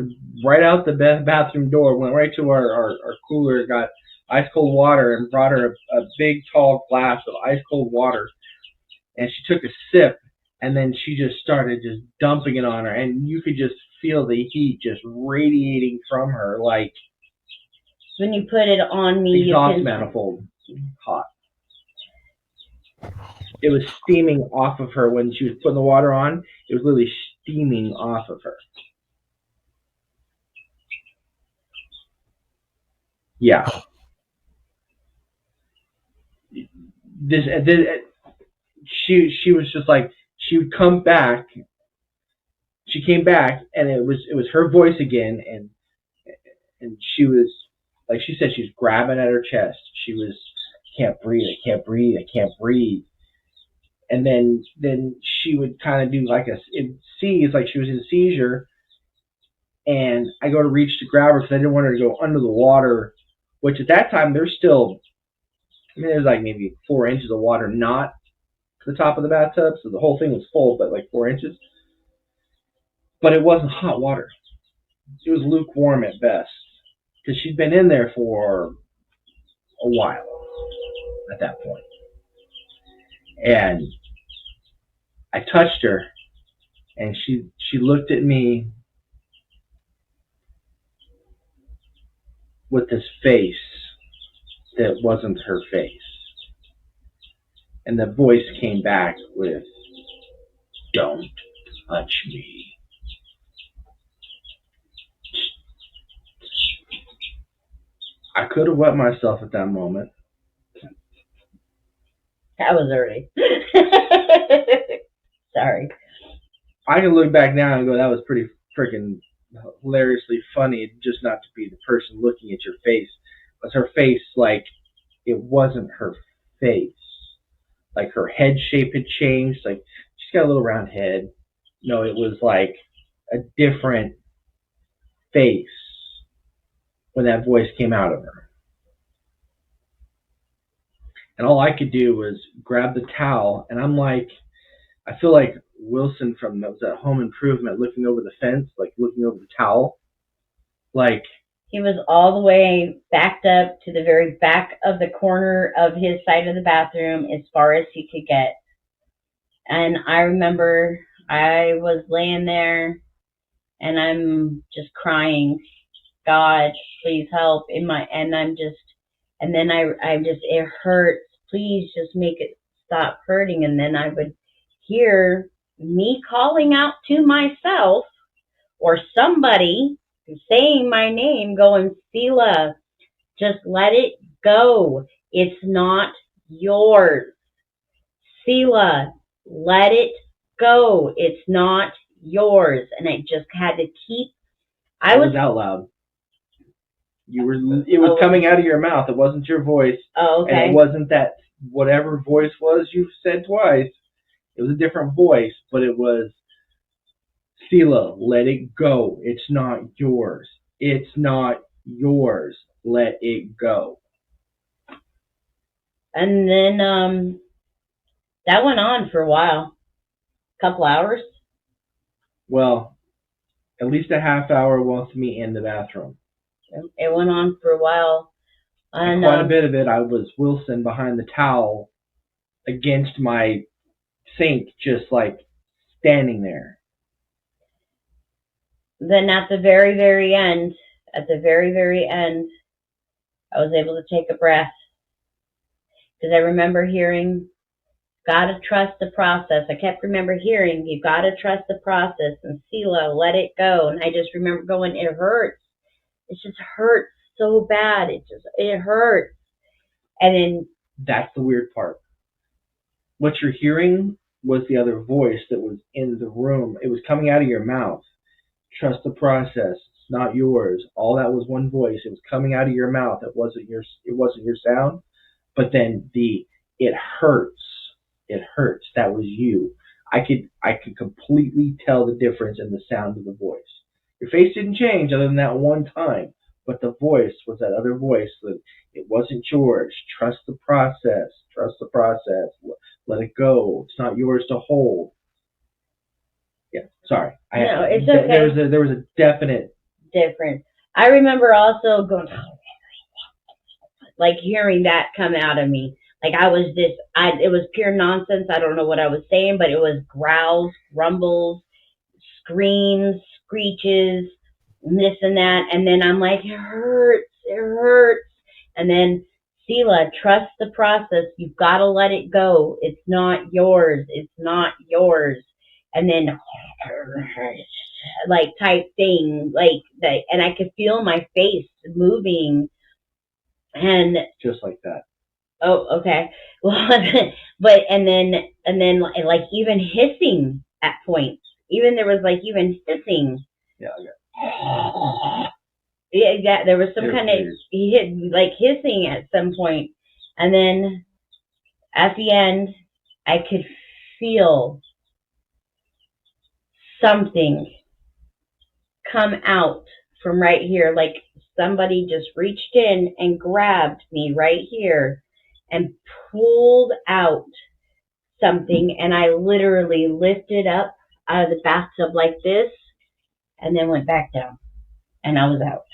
the bathroom door, went right to our cooler, got ice cold water, and brought her a big tall glass of ice cold water. And she took a sip, and then she just started just dumping it on her, and you could just feel the heat just radiating from her like When you put it on me, exhaust manifold hot. It was steaming off of her when she was putting the water on. It was literally steaming off of her. Yeah. She was just like, she would come back. She came back, and it was her voice again, and she was like, she said she was grabbing at her chest. She was, can't breathe, I can't breathe, I can't breathe. And then she would kind of do like it seize, like she was in a seizure. And I go to reach to grab her because I didn't want her to go under the water, which at that time there's still, I mean, there's like maybe 4 inches of water not to the top of the bathtub, so the whole thing was full, but like 4 inches. But it wasn't hot water. It was lukewarm at best because she'd been in there for a while at that point. And I touched her, and she looked at me with this face that wasn't her face. And the voice came back with, "Don't touch me." I could have wet myself at that moment. That was early. Sorry. I can look back now and go, that was pretty freaking hilariously funny, just not to be the person looking at your face. But her face, like, it wasn't her face. Like, her head shape had changed. Like, she's got a little round head. No, it was like a different face when that voice came out of her. And all I could do was grab the towel, and I'm like, I feel like Wilson from that Home Improvement looking over the fence, like looking over the towel. Like, he was all the way backed up to the very back of the corner of his side of the bathroom as far as he could get. And I remember I was laying there and I'm just crying, "God, please help." And then I just, it hurts. Please just make it stop hurting. And then I would hear me calling out to myself or somebody saying my name, going, "Selah, just let it go. It's not yours. Selah, let it go. It's not yours." And I just had to keep. I was out loud. It was coming out of your mouth. It wasn't your voice. Oh, okay. And it wasn't that whatever voice was you said twice. It was a different voice, but it was, "Selah, let it go. It's not yours. It's not yours. Let it go." And then that went on for a while, a couple hours. Well, at least a half hour with me in the bathroom. It went on for a while. And quite a bit of it, I was Wilson behind the towel against my sink, just like standing there. Then at the very, very end, I was able to take a breath. Because I remember hearing, "Gotta trust the process." I kept remember hearing, "You gotta trust the process," and "Selah, let it go." And I just remember going, "It hurts. It just hurts so bad. It hurts." And then that's the weird part. What you're hearing was the other voice that was in the room. It was coming out of your mouth. "Trust the process. It's not yours." All that was one voice. It was coming out of your mouth. It wasn't your sound. But then "it hurts. It hurts." That was you. I could completely tell the difference in the sound of the voice. Your face didn't change other than that one time, but the voice was that other voice that it wasn't yours. Trust the process. Trust the process. Let it go. It's not yours to hold. Yeah, sorry. No, it's okay. There was a definite difference. I remember also going, like hearing that come out of me. Like it was pure nonsense. I don't know what I was saying, but it was growls, grumbles, screams, screeches, this and that. And then I'm like, it hurts. And then, Sela, trust the process. You've got to let it go. It's not yours. And then, like, type thing, like that. And I could feel my face moving. And just like that. Oh, okay. Well, and then like even hissing at points. Even there was like even hissing. Yeah. Yeah, there was some kind of like hissing at some point, and then at the end, I could feel something come out from right here, like somebody just reached in and grabbed me right here and pulled out something, and I literally lifted up out of the bathtub like this and then went back down, and I was out.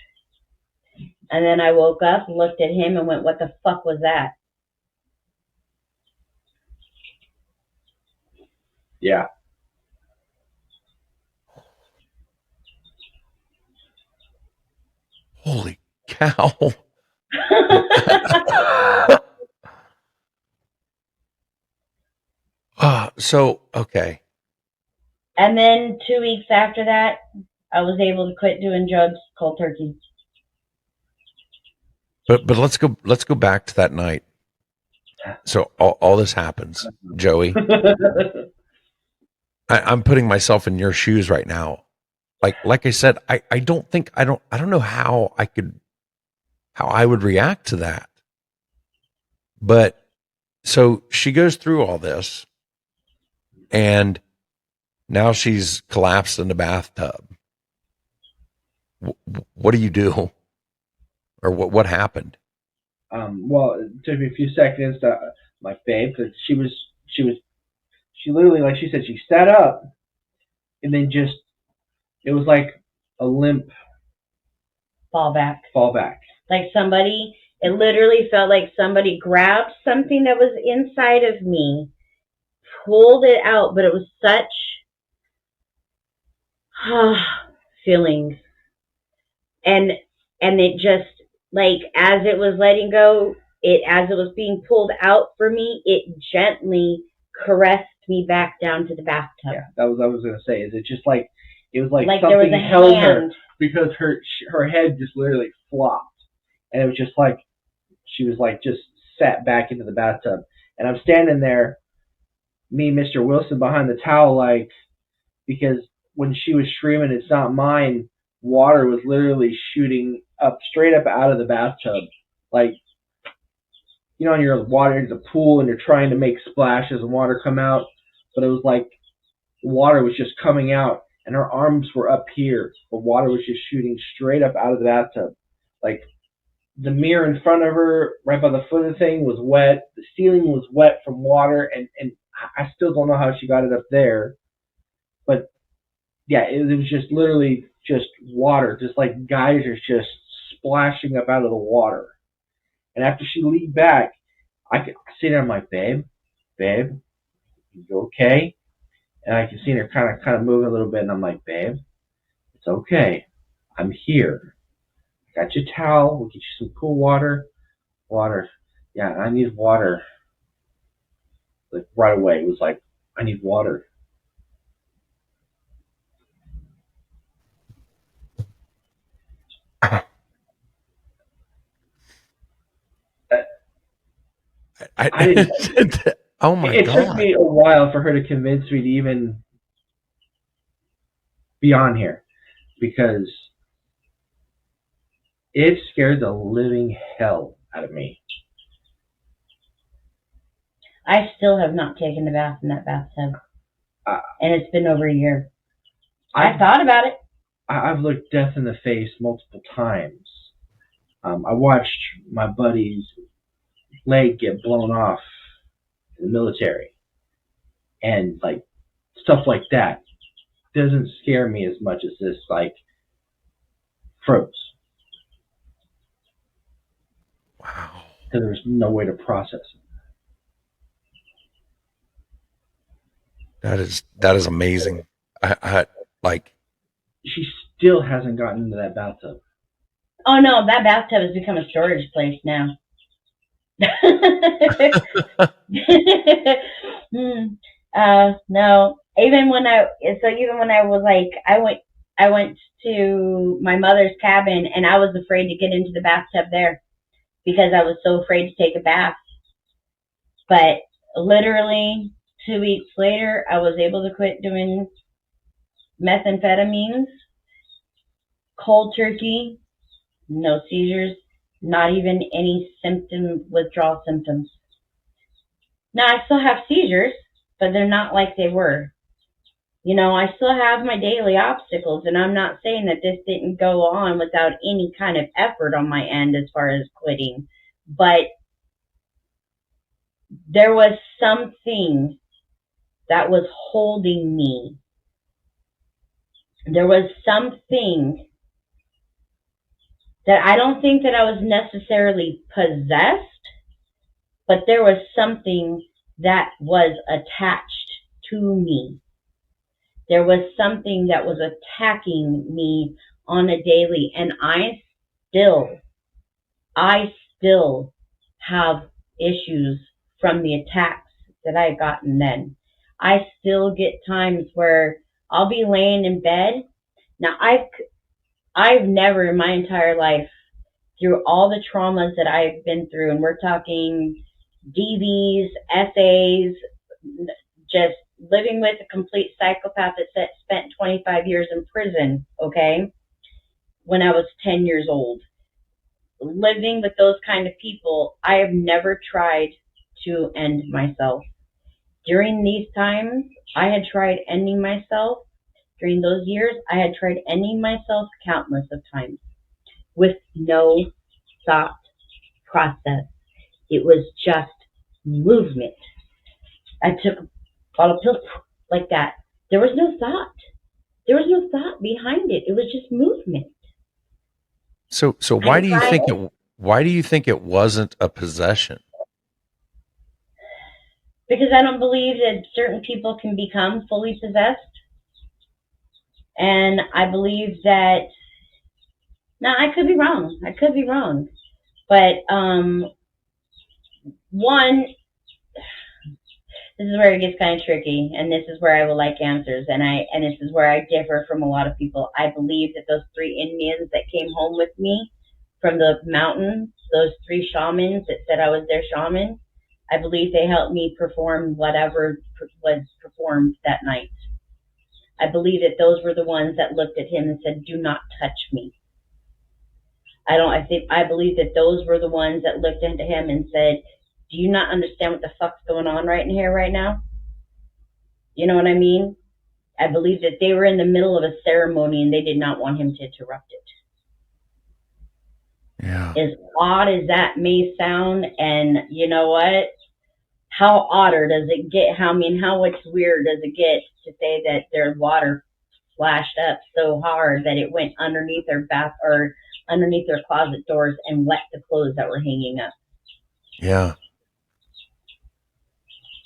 And then I woke up, looked at him, and went, what the fuck was that? Yeah. Holy cow. So, okay. And then 2 weeks after that, I was able to quit doing drugs cold turkey. But let's go back to that night. So all this happens, Joey. I'm putting myself in your shoes right now. Like I said, I don't know how I would react to that. But so she goes through all this, and now she's collapsed in the bathtub. What do you do? Or what happened? Well, it took me a few seconds to, like, babe, because she literally, like she said, she sat up, and then it was like a limp fall back. Like it literally felt like somebody grabbed something that was inside of me, pulled it out, but it was such feelings. And it just, like, as it was letting go, as it was being pulled out for me, it gently caressed me back down to the bathtub. Yeah, that was what I was going to say. Is it just like, it was like something there was a held hand. Her because her head just literally flopped. And it was just like, she was like just sat back into the bathtub. And I'm standing there, me, Mr. Wilson, behind the towel, like, because when she was screaming, it's not mine, water was literally shooting up, straight up out of the bathtub. Like, you know, when you're water into the pool and you're trying to make splashes and water come out, but it was like water was just coming out, and her arms were up here, but water was just shooting straight up out of the bathtub. Like, the mirror in front of her, right by the foot of the thing, was wet. The ceiling was wet from water, and I still don't know how she got it up there. But yeah, it was just literally just water, just like geysers just splashing up out of the water. And after she leaned back, I could see her. I'm like, babe, you okay? And I could see her kind of moving a little bit, and I'm like, babe, it's okay. I'm here. I got your towel. We'll get you some cool water. Water. Yeah, I need water. Like, right away, it was like, I need water. Oh my God. It took me a while for her to convince me to even be on here, because it scared the living hell out of me. I still have not taken a bath in that bathtub. And it's been over a year. I thought about it. I've looked death in the face multiple times. I watched my buddy's leg get blown off in the military, and like stuff like that doesn't scare me as much as this like froze Wow. because there's no way to process it. That is amazing. I like. She still hasn't gotten into that bathtub. Oh no, that bathtub has become a storage place now. No. Even when I was like, I went to my mother's cabin and I was afraid to get into the bathtub there because I was so afraid to take a bath. But literally 2 weeks later, I was able to quit doing methamphetamines, cold turkey, no seizures, not even any withdrawal symptoms. Now, I still have seizures, but they're not like they were. You know, I still have my daily obstacles, and I'm not saying that this didn't go on without any kind of effort on my end as far as quitting, but there was something that was holding me. There was something that I don't think that I was necessarily possessed, but there was something that was attached to me. There was something that was attacking me on a daily, and I still have issues from the attacks that I had gotten then. I still get times where I'll be laying in bed. Now, I've never in my entire life, through all the traumas that I've been through, and we're talking DVs, SAs, just living with a complete psychopath that spent 25 years in prison, okay, when I was 10 years old. Living with those kind of people, I have never tried to end myself. During these times, I had tried ending myself. During those years, I had tried ending myself countless of times with no thought process. It was just movement. I took a bottle of pills like that. There was no thought. There was no thought behind it. It was just movement. So why do you think it wasn't a possession? Because I don't believe that certain people can become fully possessed. And I believe that, now I could be wrong. But one, this is where it gets kind of tricky, and this is where I would like answers, and this is where I differ from a lot of people. I believe that those 3 Indians that came home with me from the mountain, those 3 shamans that said I was their shaman, I believe they helped me perform whatever was performed that night. I believe that those were the ones that looked at him and said, "Do not touch me." I believe that those were the ones that looked into him and said, "Do you not understand what the fuck's going on right in here right now?" You know what I mean? I believe that they were in the middle of a ceremony and they did not want him to interrupt it. Yeah. As odd as that may sound, and you know what? How odder does it get? How much weird does it get to say that their water flashed up so hard that it went underneath their bath or underneath their closet doors and wet the clothes that were hanging up? Yeah.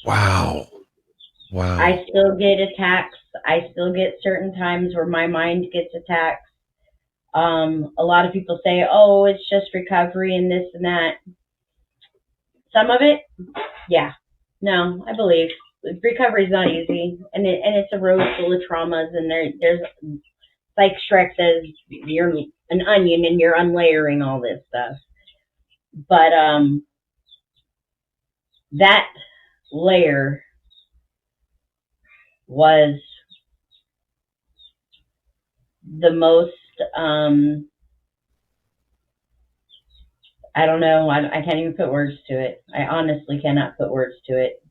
Wow. I still get attacks. I still get certain times where my mind gets attacked. A lot of people say, "Oh, it's just recovery and this and that." Some of it, yeah. No, I believe recovery is not easy, and it's a road full of traumas, and there's, like Shrek says, you're an onion and you're unlayering all this stuff. But that layer was the most, I don't know, I can't even put words to it. I honestly cannot put words to it.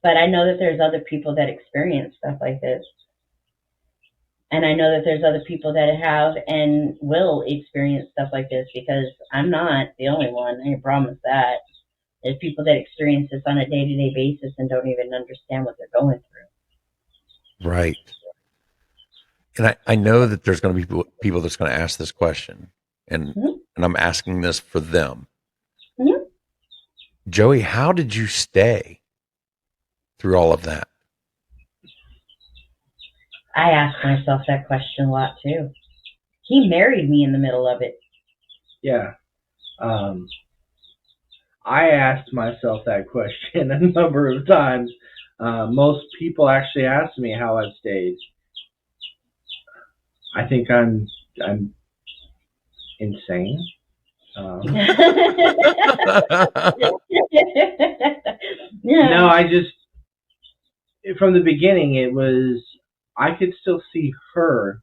But I know that there's other people that experience stuff like this. And I know that there's other people that have and will experience stuff like this, because I'm not the only one. I can promise that. There's people that experience this on a day-to-day basis and don't even understand what they're going through. Right. And I know that there's going to be people that's going to ask this question, and Mhm. and I'm asking this for them. Mhm. Joey, how did you stay through all of that? I ask myself that question a lot too. He married me in the middle of it. Yeah. I asked myself that question a number of times. Most people actually ask me how I've stayed. I think I'm insane. Yeah. No, I just from the beginning it was I could still see her.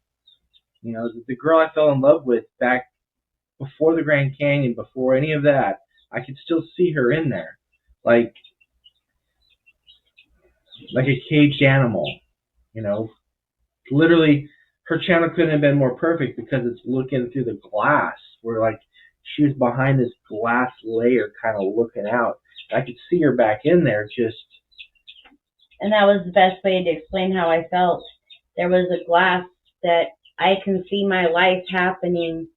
You know, the girl I fell in love with back before the Grand Canyon, before any of that. I could still see her in there, like a caged animal. You know, literally, her channel couldn't have been more perfect because it's looking through the glass. Where like she was behind this glass layer, kind of looking out. I could see her back in there, just. And that was the best way to explain how I felt. There was a glass that I can see my life happening,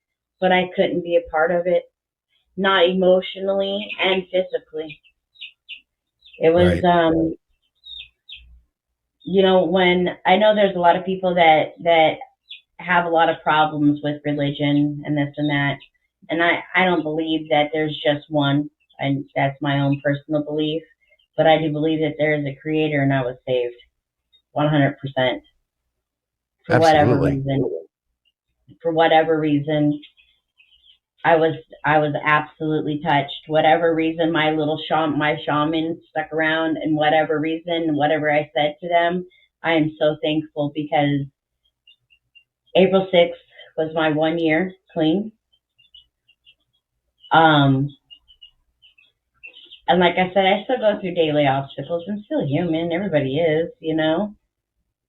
but I couldn't be a part of it, not emotionally and physically. It was, Right. you know, when I know there's a lot of people that have a lot of problems with religion and this and that, and I don't believe that there's just one, and that's my own personal belief. But I do believe that there is a creator, and I was saved 100%. For whatever Absolutely. reason, I was absolutely touched. Whatever reason, my shaman stuck around, and whatever reason, whatever I said to them, I am so thankful, because April 6th was my 1 year clean. And like I said, I still go through daily obstacles. I'm still human. Everybody is, you know.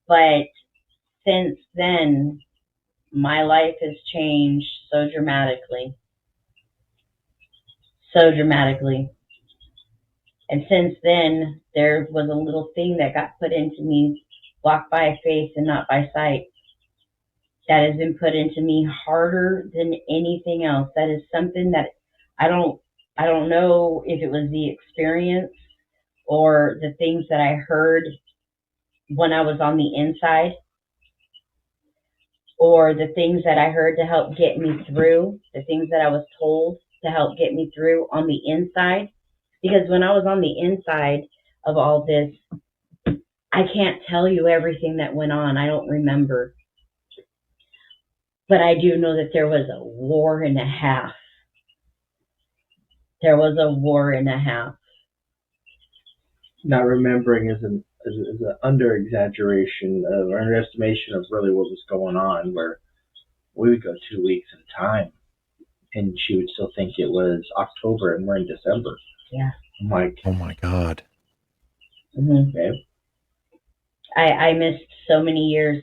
But since then, my life has changed so dramatically. So dramatically. And since then, there was a little thing that got put into me, walk by faith and not by sight. That has been put into me harder than anything else. That is something that I don't know if it was the experience or the things that I heard when I was on the inside, or the things that I heard to help get me through, the things that I was told to help get me through on the inside. Because when I was on the inside of all this, I can't tell you everything that went on. I don't remember. But I do know that there was a war and a half. There was a war and a half. Not remembering is an under exaggeration or underestimation of really what was going on. Where we would go 2 weeks at a time, and she would still think it was October and we're in December. Yeah. I'm like, Oh my God. Mm-hmm. okay. I missed so many years.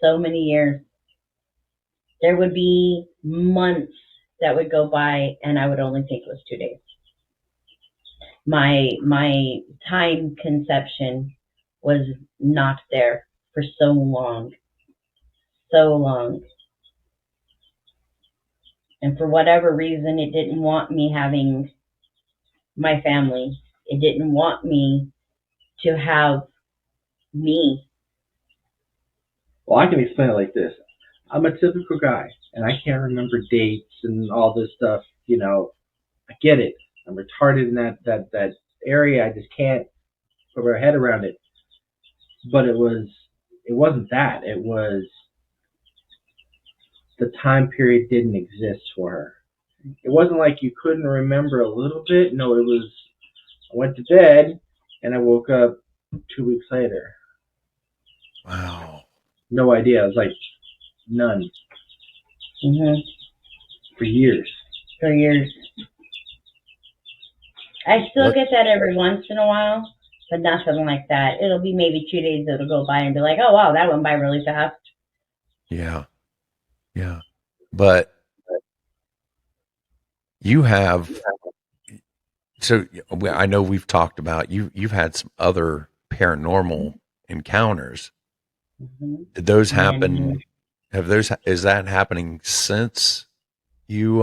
So many years. There would be months that would go by, and I would only think it was 2 days. My time conception was not there for so long. So long. And for whatever reason, it didn't want me having my family. It didn't want me to have me. Well, I can explain it like this. I'm a typical guy, and I can't remember dates and all this stuff. You know, I get it. I'm retarded in that area. I just can't put my head around it. But it wasn't that. It was the time period didn't exist for her. It wasn't like you couldn't remember a little bit. No, it was I went to bed and I woke up 2 weeks later. Wow. No idea. I was like, none. Mm-hmm. For years. For years. I still What? get that every once in a while, but nothing like that. It'll be maybe 2 days that'll go by and be like, oh wow, that went by really fast. Yeah. Yeah. But you have, so I know we've talked about you've had some other paranormal encounters. Mhm. Did those Many. happen? Is that happening since you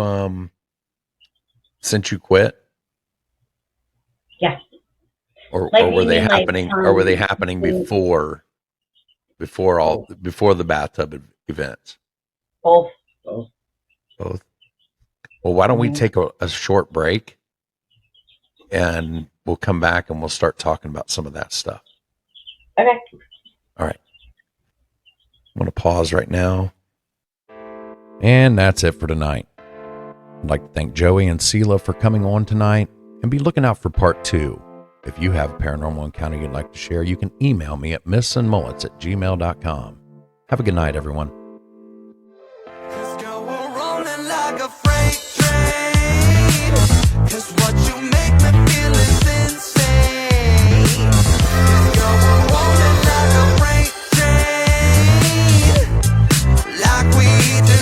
quit? Yes. Or Like, were you they mean like happening before the bathtub events? both? Both. Both. Well, why don't we Mhm. take a short break and we'll come back and we'll start talking about some of that stuff. Okay. All right. I'm going to pause right now. And that's it for tonight. I'd like to thank Joey and Sela for coming on tonight, and be looking out for part 2. If you have a paranormal encounter you'd like to share, you can email me at mythsandmullets@gmail.com. Have a good night, everyone. Let's go, we're rolling like a freight train. 'Cause what you make me feel is insane. Let's go, we're rolling like a freight train. Like we do.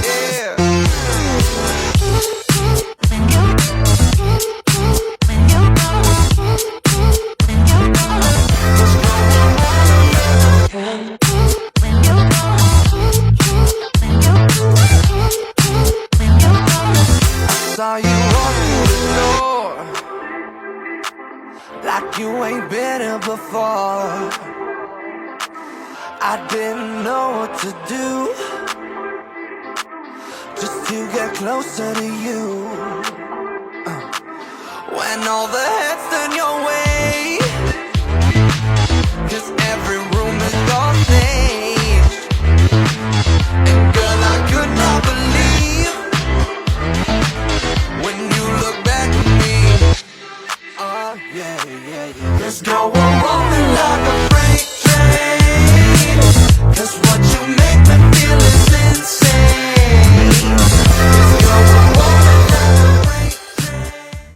Yeah. Saw you walk through the door like you ain't been here before. I didn't know what to do just to get closer to you. When all the heads turn your way, 'cause every room is your stage. And girl, I could not believe when you look back at me. Oh yeah, yeah, yeah. Let's go, we're rolling like a